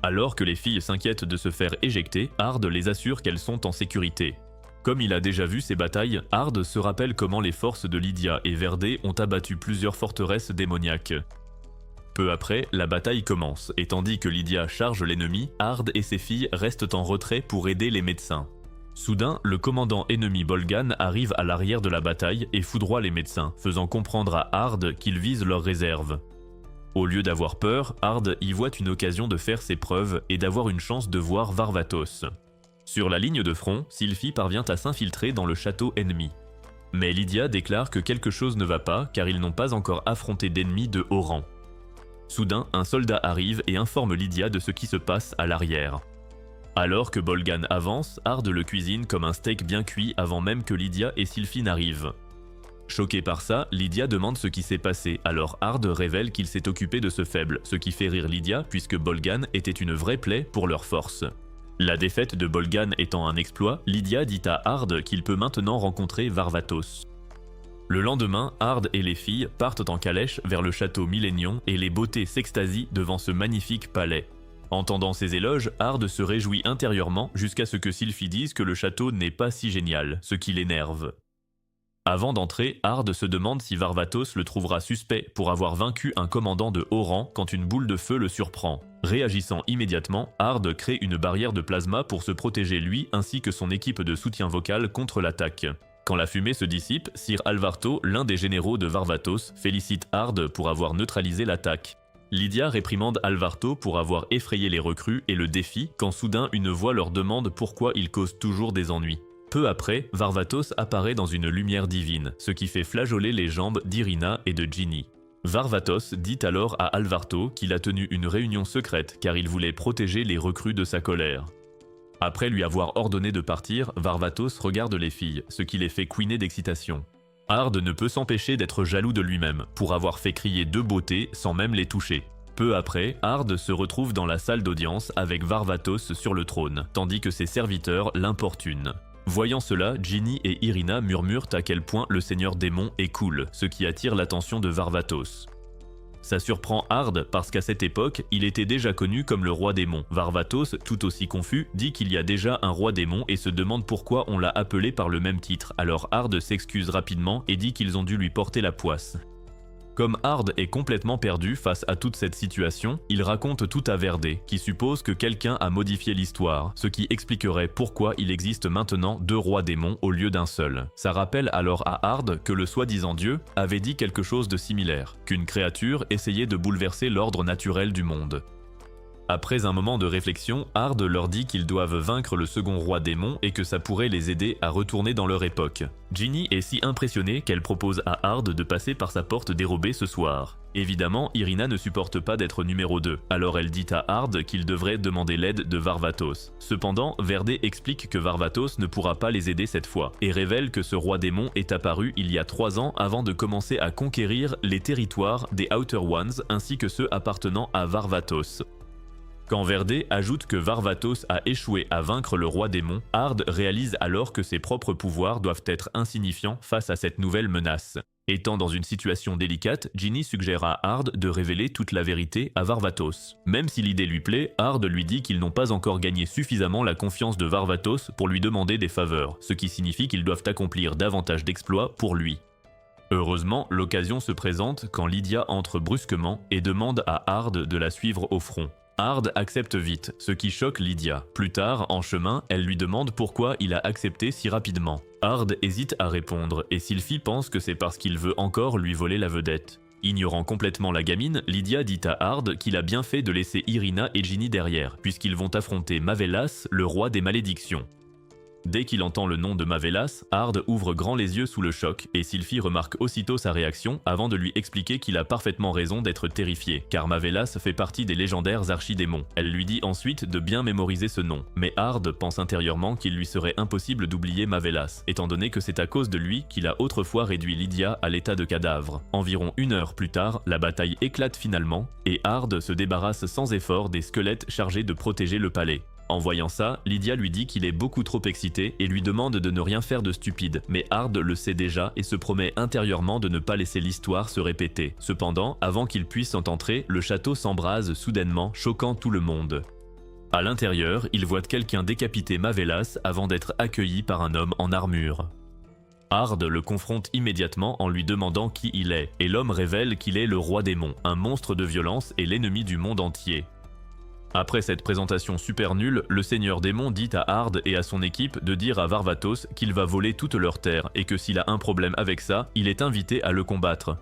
Alors que les filles s'inquiètent de se faire éjecter, Hard les assure qu'elles sont en sécurité. Comme il a déjà vu ces batailles, Hard se rappelle comment les forces de Lydia et Verdé ont abattu plusieurs forteresses démoniaques. Peu après, la bataille commence, et tandis que Lydia charge l'ennemi, Hard et ses filles restent en retrait pour aider les médecins. Soudain, le commandant ennemi Bolgan arrive à l'arrière de la bataille et foudroie les médecins, faisant comprendre à Hard qu'il vise leurs réserves. Au lieu d'avoir peur, Hard y voit une occasion de faire ses preuves et d'avoir une chance de voir Varvatos. Sur la ligne de front, Sylphie parvient à s'infiltrer dans le château ennemi. Mais Lydia déclare que quelque chose ne va pas car ils n'ont pas encore affronté d'ennemis de haut rang. Soudain, un soldat arrive et informe Lydia de ce qui se passe à l'arrière. Alors que Bolgan avance, Hard le cuisine comme un steak bien cuit avant même que Lydia et Sylphie n'arrivent. Choquée par ça, Lydia demande ce qui s'est passé, alors Hard révèle qu'il s'est occupé de ce faible, ce qui fait rire Lydia puisque Bolgan était une vraie plaie pour leur force. La défaite de Bolgan étant un exploit, Lydia dit à Hard qu'il peut maintenant rencontrer Varvatos. Le lendemain, Hard et les filles partent en calèche vers le château Millennium et les beautés s'extasient devant ce magnifique palais. Entendant ces éloges, Hard se réjouit intérieurement jusqu'à ce que Sylphie dise que le château n'est pas si génial, ce qui l'énerve. Avant d'entrer, Hard se demande si Varvatos le trouvera suspect pour avoir vaincu un commandant de haut rang quand une boule de feu le surprend. Réagissant immédiatement, Hard crée une barrière de plasma pour se protéger lui ainsi que son équipe de soutien vocal contre l'attaque. Quand la fumée se dissipe, Sir Alvarto, l'un des généraux de Varvatos, félicite Hard pour avoir neutralisé l'attaque. Lydia réprimande Alvarto pour avoir effrayé les recrues et le défie quand soudain une voix leur demande pourquoi il cause toujours des ennuis. Peu après, Varvatos apparaît dans une lumière divine, ce qui fait flageoler les jambes d'Irina et de Ginny. Varvatos dit alors à Alvarto qu'il a tenu une réunion secrète car il voulait protéger les recrues de sa colère. Après lui avoir ordonné de partir, Varvatos regarde les filles, ce qui les fait couiner d'excitation. Hard ne peut s'empêcher d'être jaloux de lui-même, pour avoir fait crier deux beautés sans même les toucher. Peu après, Hard se retrouve dans la salle d'audience avec Varvatos sur le trône, tandis que ses serviteurs l'importunent. Voyant cela, Ginny et Irina murmurent à quel point le Seigneur Démon est cool, ce qui attire l'attention de Varvatos. Ça surprend Hard parce qu'à cette époque, il était déjà connu comme le roi démon. Varvatos, tout aussi confus, dit qu'il y a déjà un roi démon et se demande pourquoi on l'a appelé par le même titre. Alors Hard s'excuse rapidement et dit qu'ils ont dû lui porter la poisse. Comme Hard est complètement perdu face à toute cette situation, il raconte tout à Verdé, qui suppose que quelqu'un a modifié l'histoire, ce qui expliquerait pourquoi il existe maintenant deux rois démons au lieu d'un seul. Ça rappelle alors à Hard que le soi-disant Dieu avait dit quelque chose de similaire, qu'une créature essayait de bouleverser l'ordre naturel du monde. Après un moment de réflexion, Ard leur dit qu'ils doivent vaincre le second roi démon et que ça pourrait les aider à retourner dans leur époque. Ginny est si impressionnée qu'elle propose à Ard de passer par sa porte dérobée ce soir. Évidemment, Irina ne supporte pas d'être numéro 2, alors elle dit à Ard qu'il devrait demander l'aide de Varvatos. Cependant, Verdé explique que Varvatos ne pourra pas les aider cette fois, et révèle que ce roi démon est apparu il y a 3 ans avant de commencer à conquérir les territoires des Outer Ones ainsi que ceux appartenant à Varvatos. Quand Verdé ajoute que Varvatos a échoué à vaincre le roi démon, Ard réalise alors que ses propres pouvoirs doivent être insignifiants face à cette nouvelle menace. Étant dans une situation délicate, Ginny suggère à Ard de révéler toute la vérité à Varvatos. Même si l'idée lui plaît, Ard lui dit qu'ils n'ont pas encore gagné suffisamment la confiance de Varvatos pour lui demander des faveurs, ce qui signifie qu'ils doivent accomplir davantage d'exploits pour lui. Heureusement, l'occasion se présente quand Lydia entre brusquement et demande à Ard de la suivre au front. Ard accepte vite, ce qui choque Lydia. Plus tard, en chemin, elle lui demande pourquoi il a accepté si rapidement. Ard hésite à répondre, et Sylphie pense que c'est parce qu'il veut encore lui voler la vedette. Ignorant complètement la gamine, Lydia dit à Ard qu'il a bien fait de laisser Irina et Ginny derrière, puisqu'ils vont affronter Mavelas, le roi des malédictions. Dès qu'il entend le nom de Mavelas, Ard ouvre grand les yeux sous le choc et Sylphie remarque aussitôt sa réaction avant de lui expliquer qu'il a parfaitement raison d'être terrifié, car Mavelas fait partie des légendaires archidémons. Elle lui dit ensuite de bien mémoriser ce nom, mais Ard pense intérieurement qu'il lui serait impossible d'oublier Mavelas, étant donné que c'est à cause de lui qu'il a autrefois réduit Lydia à l'état de cadavre. Environ 1 heure plus tard, la bataille éclate finalement, et Ard se débarrasse sans effort des squelettes chargés de protéger le palais. En voyant ça, Lydia lui dit qu'il est beaucoup trop excité et lui demande de ne rien faire de stupide, mais Ard le sait déjà et se promet intérieurement de ne pas laisser l'histoire se répéter. Cependant, avant qu'il puisse en entrer, le château s'embrase soudainement, choquant tout le monde. À l'intérieur, il voit quelqu'un décapiter Mavelas avant d'être accueilli par un homme en armure. Ard le confronte immédiatement en lui demandant qui il est, et l'homme révèle qu'il est le roi démon, un monstre de violence et l'ennemi du monde entier. Après cette présentation super nulle, le seigneur démon dit à Ard et à son équipe de dire à Varvatos qu'il va voler toutes leurs terres et que s'il a un problème avec ça, il est invité à le combattre.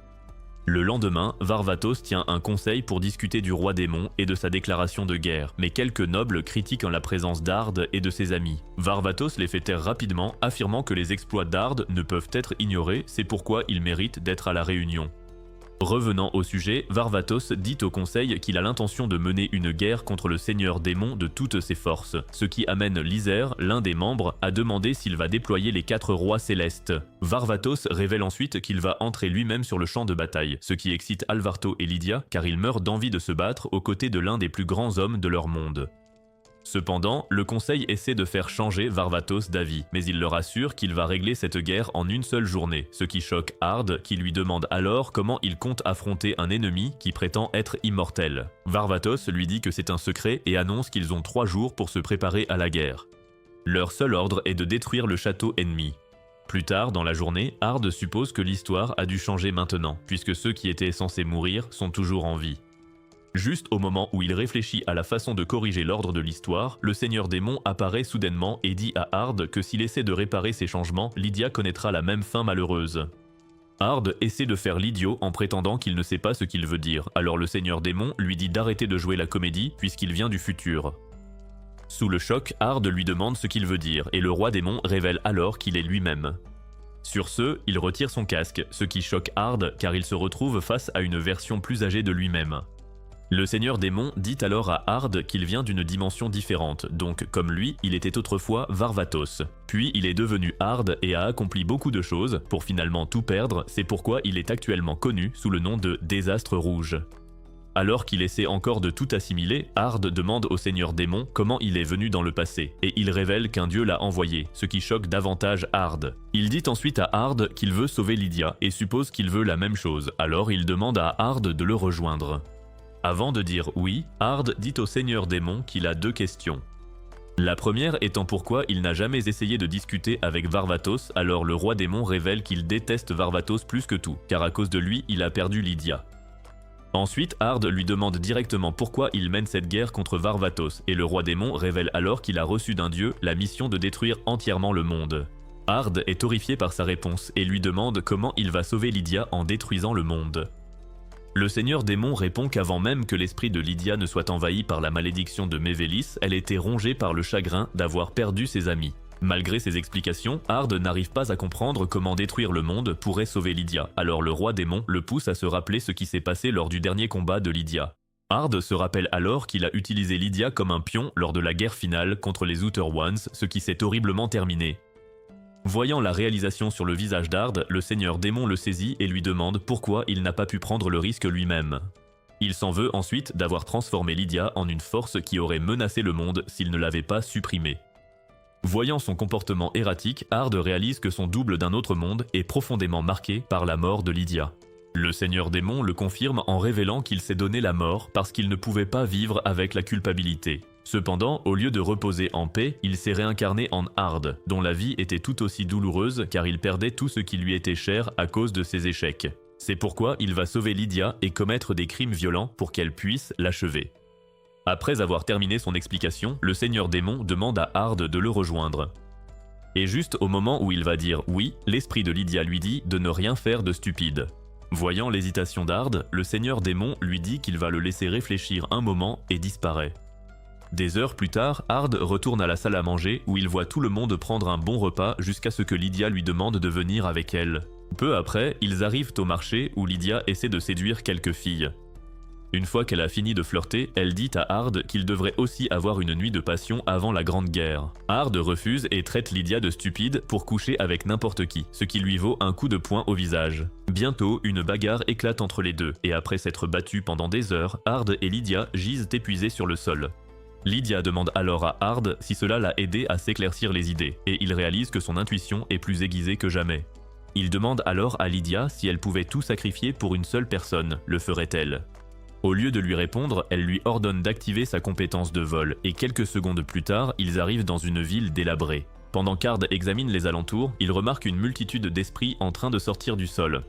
Le lendemain, Varvatos tient un conseil pour discuter du roi démon et de sa déclaration de guerre, mais quelques nobles critiquent en la présence d'Ard et de ses amis. Varvatos les fait taire rapidement, affirmant que les exploits d'Ard ne peuvent être ignorés, c'est pourquoi il mérite d'être à la réunion. Revenant au sujet, Varvatos dit au conseil qu'il a l'intention de mener une guerre contre le seigneur démon de toutes ses forces, ce qui amène Lysaire, l'un des membres, à demander s'il va déployer les 4 rois célestes. Varvatos révèle ensuite qu'il va entrer lui-même sur le champ de bataille, ce qui excite Alvarto et Lydia car ils meurent d'envie de se battre aux côtés de l'un des plus grands hommes de leur monde. Cependant, le conseil essaie de faire changer Varvatos d'avis, mais il leur assure qu'il va régler cette guerre en une seule journée, ce qui choque Ard, qui lui demande alors comment il compte affronter un ennemi qui prétend être immortel. Varvatos lui dit que c'est un secret et annonce qu'ils ont 3 jours pour se préparer à la guerre. Leur seul ordre est de détruire le château ennemi. Plus tard dans la journée, Ard suppose que l'histoire a dû changer maintenant, puisque ceux qui étaient censés mourir sont toujours en vie. Juste au moment où il réfléchit à la façon de corriger l'ordre de l'histoire, le seigneur démon apparaît soudainement et dit à Ard que s'il essaie de réparer ces changements, Lydia connaîtra la même fin malheureuse. Ard essaie de faire l'idiot en prétendant qu'il ne sait pas ce qu'il veut dire, alors le seigneur démon lui dit d'arrêter de jouer la comédie puisqu'il vient du futur. Sous le choc, Ard lui demande ce qu'il veut dire et le roi démon révèle alors qu'il est lui-même. Sur ce, il retire son casque, ce qui choque Ard car il se retrouve face à une version plus âgée de lui-même. Le seigneur démon dit alors à Ard qu'il vient d'une dimension différente, donc comme lui, il était autrefois Varvatos. Puis il est devenu Ard et a accompli beaucoup de choses pour finalement tout perdre, c'est pourquoi il est actuellement connu sous le nom de Désastre Rouge. Alors qu'il essaie encore de tout assimiler, Ard demande au seigneur démon comment il est venu dans le passé, et il révèle qu'un dieu l'a envoyé, ce qui choque davantage Ard. Il dit ensuite à Ard qu'il veut sauver Lydia et suppose qu'il veut la même chose, alors il demande à Ard de le rejoindre. Avant de dire oui, Ard dit au seigneur démon qu'il a 2 questions. La première étant pourquoi il n'a jamais essayé de discuter avec Varvatos, alors le roi démon révèle qu'il déteste Varvatos plus que tout, car à cause de lui, il a perdu Lydia. Ensuite, Ard lui demande directement pourquoi il mène cette guerre contre Varvatos, et le roi démon révèle alors qu'il a reçu d'un dieu la mission de détruire entièrement le monde. Ard est horrifié par sa réponse et lui demande comment il va sauver Lydia en détruisant le monde. Le seigneur démon répond qu'avant même que l'esprit de Lydia ne soit envahi par la malédiction de Mévélis, elle était rongée par le chagrin d'avoir perdu ses amis. Malgré ces explications, Ard n'arrive pas à comprendre comment détruire le monde pourrait sauver Lydia, alors le roi démon le pousse à se rappeler ce qui s'est passé lors du dernier combat de Lydia. Ard se rappelle alors qu'il a utilisé Lydia comme un pion lors de la guerre finale contre les Outer Ones, ce qui s'est horriblement terminé. Voyant la réalisation sur le visage d'Ard, le seigneur démon le saisit et lui demande pourquoi il n'a pas pu prendre le risque lui-même. Il s'en veut ensuite d'avoir transformé Lydia en une force qui aurait menacé le monde s'il ne l'avait pas supprimée. Voyant son comportement erratique, Ard réalise que son double d'un autre monde est profondément marqué par la mort de Lydia. Le seigneur démon le confirme en révélant qu'il s'est donné la mort parce qu'il ne pouvait pas vivre avec la culpabilité. Cependant, au lieu de reposer en paix, il s'est réincarné en Ard, dont la vie était tout aussi douloureuse car il perdait tout ce qui lui était cher à cause de ses échecs. C'est pourquoi il va sauver Lydia et commettre des crimes violents pour qu'elle puisse l'achever. Après avoir terminé son explication, le seigneur démon demande à Ard de le rejoindre. Et juste au moment où il va dire oui, l'esprit de Lydia lui dit de ne rien faire de stupide. Voyant l'hésitation d'Ard, le seigneur démon lui dit qu'il va le laisser réfléchir un moment et disparaît. Des heures plus tard, Ard retourne à la salle à manger où il voit tout le monde prendre un bon repas jusqu'à ce que Lydia lui demande de venir avec elle. Peu après, ils arrivent au marché où Lydia essaie de séduire quelques filles. Une fois qu'elle a fini de flirter, elle dit à Ard qu'il devrait aussi avoir une nuit de passion avant la Grande Guerre. Ard refuse et traite Lydia de stupide pour coucher avec n'importe qui, ce qui lui vaut un coup de poing au visage. Bientôt, une bagarre éclate entre les deux, et après s'être battus pendant des heures, Ard et Lydia gisent épuisés sur le sol. Lydia demande alors à Ard si cela l'a aidé à s'éclaircir les idées, et il réalise que son intuition est plus aiguisée que jamais. Il demande alors à Lydia si elle pouvait tout sacrifier pour une seule personne, le ferait-elle ? Au lieu de lui répondre, elle lui ordonne d'activer sa compétence de vol, et quelques secondes plus tard, ils arrivent dans une ville délabrée. Pendant qu'Ard examine les alentours, il remarque une multitude d'esprits en train de sortir du sol.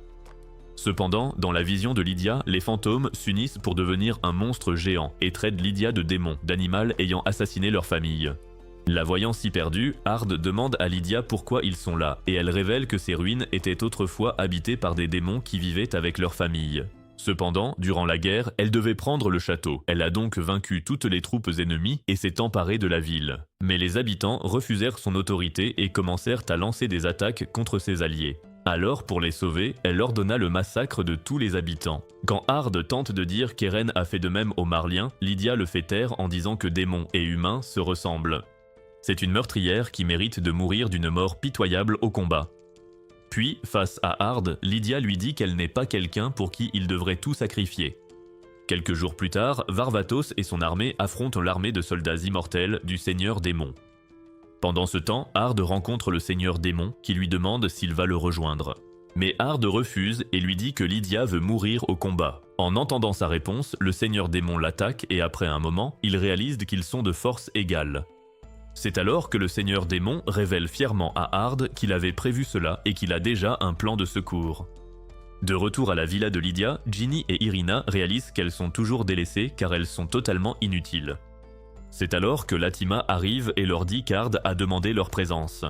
Cependant, dans la vision de Lydia, les fantômes s'unissent pour devenir un monstre géant et traitent Lydia de démon, d'animal ayant assassiné leur famille. La voyant si perdue, Ard demande à Lydia pourquoi ils sont là, et elle révèle que ces ruines étaient autrefois habitées par des démons qui vivaient avec leur famille. Cependant, durant la guerre, elle devait prendre le château. Elle a donc vaincu toutes les troupes ennemies et s'est emparée de la ville. Mais les habitants refusèrent son autorité et commencèrent à lancer des attaques contre ses alliés. Alors, pour les sauver, elle ordonna le massacre de tous les habitants. Quand Ard tente de dire qu'Eren a fait de même aux Marliens, Lydia le fait taire en disant que démons et humains se ressemblent. C'est une meurtrière qui mérite de mourir d'une mort pitoyable au combat. Puis, face à Ard, Lydia lui dit qu'elle n'est pas quelqu'un pour qui il devrait tout sacrifier. Quelques jours plus tard, Varvatos et son armée affrontent l'armée de soldats immortels du seigneur démon. Pendant ce temps, Ard rencontre le seigneur démon qui lui demande s'il va le rejoindre. Mais Ard refuse et lui dit que Lydia veut mourir au combat. En entendant sa réponse, le seigneur démon l'attaque et après un moment, il réalise qu'ils sont de force égale. C'est alors que le seigneur démon révèle fièrement à Ard qu'il avait prévu cela et qu'il a déjà un plan de secours. De retour à la villa de Lydia, Ginny et Irina réalisent qu'elles sont toujours délaissées car elles sont totalement inutiles. C'est alors que Latima arrive et leur dit qu'Ard a demandé leur présence.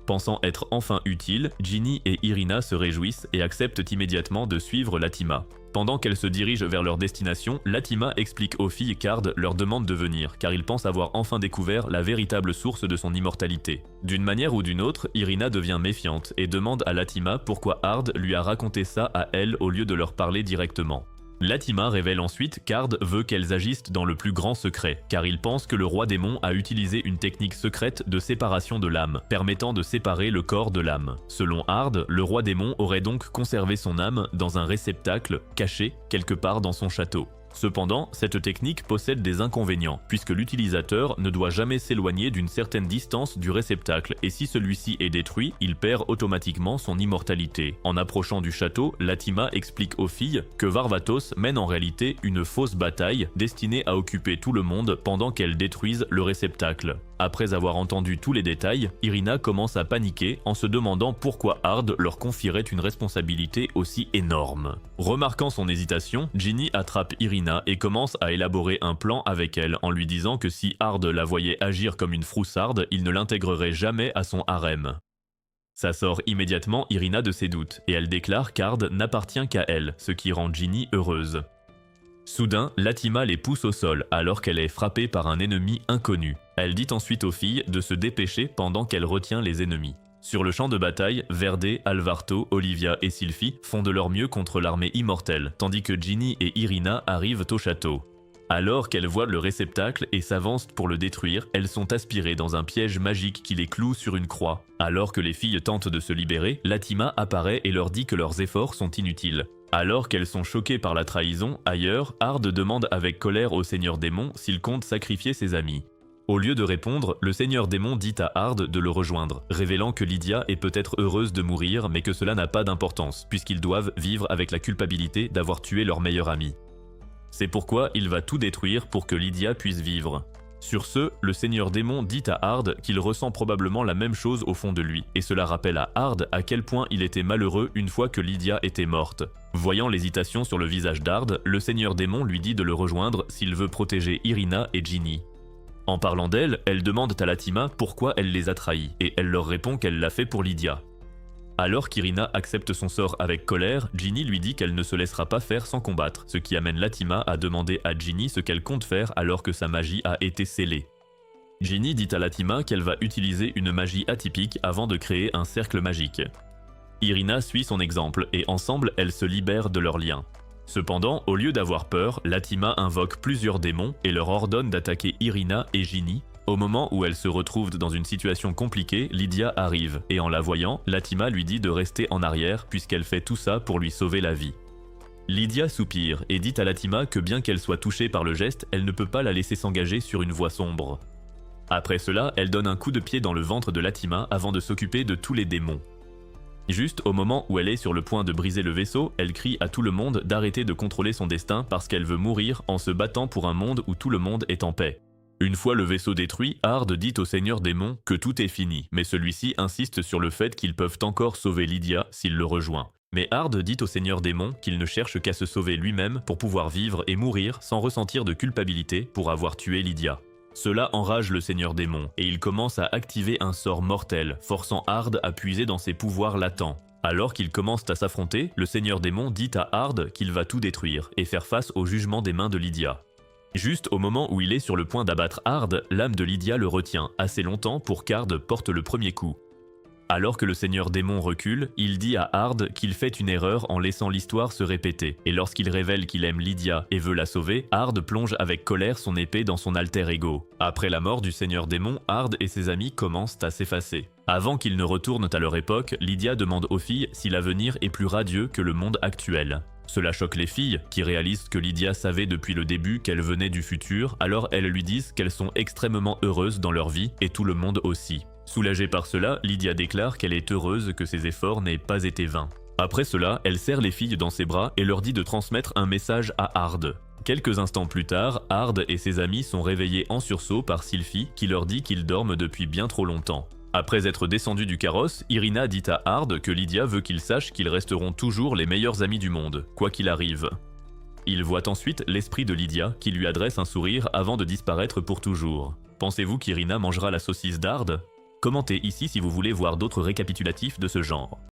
Pensant être enfin utiles, Ginny et Irina se réjouissent et acceptent immédiatement de suivre Latima. Pendant qu'elles se dirigent vers leur destination, Latima explique aux filles qu'Ard leur demande de venir, car il pense avoir enfin découvert la véritable source de son immortalité. D'une manière ou d'une autre, Irina devient méfiante et demande à Latima pourquoi Ard lui a raconté ça à elle au lieu de leur parler directement. Latima révèle ensuite qu'Ard veut qu'elles agissent dans le plus grand secret, car il pense que le roi démon a utilisé une technique secrète de séparation de l'âme, permettant de séparer le corps de l'âme. Selon Ard, le roi démon aurait donc conservé son âme dans un réceptacle caché quelque part dans son château. Cependant, cette technique possède des inconvénients, puisque l'utilisateur ne doit jamais s'éloigner d'une certaine distance du réceptacle, et si celui-ci est détruit, il perd automatiquement son immortalité. En approchant du château, Latima explique aux filles que Varvatos mène en réalité une fausse bataille destinée à occuper tout le monde pendant qu'elles détruisent le réceptacle. Après avoir entendu tous les détails, Irina commence à paniquer en se demandant pourquoi Ard leur confierait une responsabilité aussi énorme. Remarquant son hésitation, Ginny attrape Irina et commence à élaborer un plan avec elle en lui disant que si Ard la voyait agir comme une froussarde, il ne l'intégrerait jamais à son harem. Ça sort immédiatement Irina de ses doutes, et elle déclare qu'Ard n'appartient qu'à elle, ce qui rend Ginny heureuse. Soudain, Latima les pousse au sol alors qu'elle est frappée par un ennemi inconnu. Elle dit ensuite aux filles de se dépêcher pendant qu'elle retient les ennemis. Sur le champ de bataille, Verde, Alvarto, Olivia et Sylphie font de leur mieux contre l'armée immortelle, tandis que Ginny et Irina arrivent au château. Alors qu'elles voient le réceptacle et s'avancent pour le détruire, elles sont aspirées dans un piège magique qui les cloue sur une croix. Alors que les filles tentent de se libérer, Latima apparaît et leur dit que leurs efforts sont inutiles. Alors qu'elles sont choquées par la trahison, ailleurs, Ard demande avec colère au Seigneur Démon s'il compte sacrifier ses amis. Au lieu de répondre, le Seigneur Démon dit à Ard de le rejoindre, révélant que Lydia est peut-être heureuse de mourir mais que cela n'a pas d'importance, puisqu'ils doivent vivre avec la culpabilité d'avoir tué leur meilleur ami. C'est pourquoi il va tout détruire pour que Lydia puisse vivre. Sur ce, le Seigneur Démon dit à Ard qu'il ressent probablement la même chose au fond de lui, et cela rappelle à Ard à quel point il était malheureux une fois que Lydia était morte. Voyant l'hésitation sur le visage d'Ard, le Seigneur Démon lui dit de le rejoindre s'il veut protéger Irina et Ginny. En parlant d'elle, elles demandent à Latima pourquoi elle les a trahis, et elle leur répond qu'elle l'a fait pour Lydia. Alors qu'Irina accepte son sort avec colère, Ginny lui dit qu'elle ne se laissera pas faire sans combattre, ce qui amène Latima à demander à Ginny ce qu'elle compte faire alors que sa magie a été scellée. Ginny dit à Latima qu'elle va utiliser une magie atypique avant de créer un cercle magique. Irina suit son exemple et ensemble elles se libèrent de leurs liens. Cependant, au lieu d'avoir peur, Latima invoque plusieurs démons et leur ordonne d'attaquer Irina et Ginny. Au moment où elles se retrouvent dans une situation compliquée, Lydia arrive, et en la voyant, Latima lui dit de rester en arrière puisqu'elle fait tout ça pour lui sauver la vie. Lydia soupire et dit à Latima que bien qu'elle soit touchée par le geste, elle ne peut pas la laisser s'engager sur une voie sombre. Après cela, elle donne un coup de pied dans le ventre de Latima avant de s'occuper de tous les démons. Juste au moment où elle est sur le point de briser le vaisseau, elle crie à tout le monde d'arrêter de contrôler son destin parce qu'elle veut mourir en se battant pour un monde où tout le monde est en paix. Une fois le vaisseau détruit, Ard dit au Seigneur Démon que tout est fini, mais celui-ci insiste sur le fait qu'ils peuvent encore sauver Lydia s'il le rejoint. Mais Ard dit au Seigneur Démon qu'il ne cherche qu'à se sauver lui-même pour pouvoir vivre et mourir sans ressentir de culpabilité pour avoir tué Lydia. Cela enrage le Seigneur Démon, et il commence à activer un sort mortel, forçant Ard à puiser dans ses pouvoirs latents. Alors qu'ils commencent à s'affronter, le Seigneur Démon dit à Ard qu'il va tout détruire et faire face au jugement des mains de Lydia. Juste au moment où il est sur le point d'abattre Ard, l'âme de Lydia le retient assez longtemps pour qu'Ard porte le premier coup. Alors que le Seigneur Démon recule, il dit à Ard qu'il fait une erreur en laissant l'histoire se répéter, et lorsqu'il révèle qu'il aime Lydia et veut la sauver, Ard plonge avec colère son épée dans son alter ego. Après la mort du Seigneur Démon, Ard et ses amis commencent à s'effacer. Avant qu'ils ne retournent à leur époque, Lydia demande aux filles si l'avenir est plus radieux que le monde actuel. Cela choque les filles, qui réalisent que Lydia savait depuis le début qu'elle venait du futur, alors elles lui disent qu'elles sont extrêmement heureuses dans leur vie, et tout le monde aussi. Soulagée par cela, Lydia déclare qu'elle est heureuse que ses efforts n'aient pas été vains. Après cela, elle serre les filles dans ses bras et leur dit de transmettre un message à Ard. Quelques instants plus tard, Ard et ses amis sont réveillés en sursaut par Sylphie qui leur dit qu'ils dorment depuis bien trop longtemps. Après être descendus du carrosse, Irina dit à Ard que Lydia veut qu'ils sachent qu'ils resteront toujours les meilleurs amis du monde, quoi qu'il arrive. Il voit ensuite l'esprit de Lydia qui lui adresse un sourire avant de disparaître pour toujours. Pensez-vous qu'Irina mangera la saucisse d'Ard ? Commentez ici si vous voulez voir d'autres récapitulatifs de ce genre.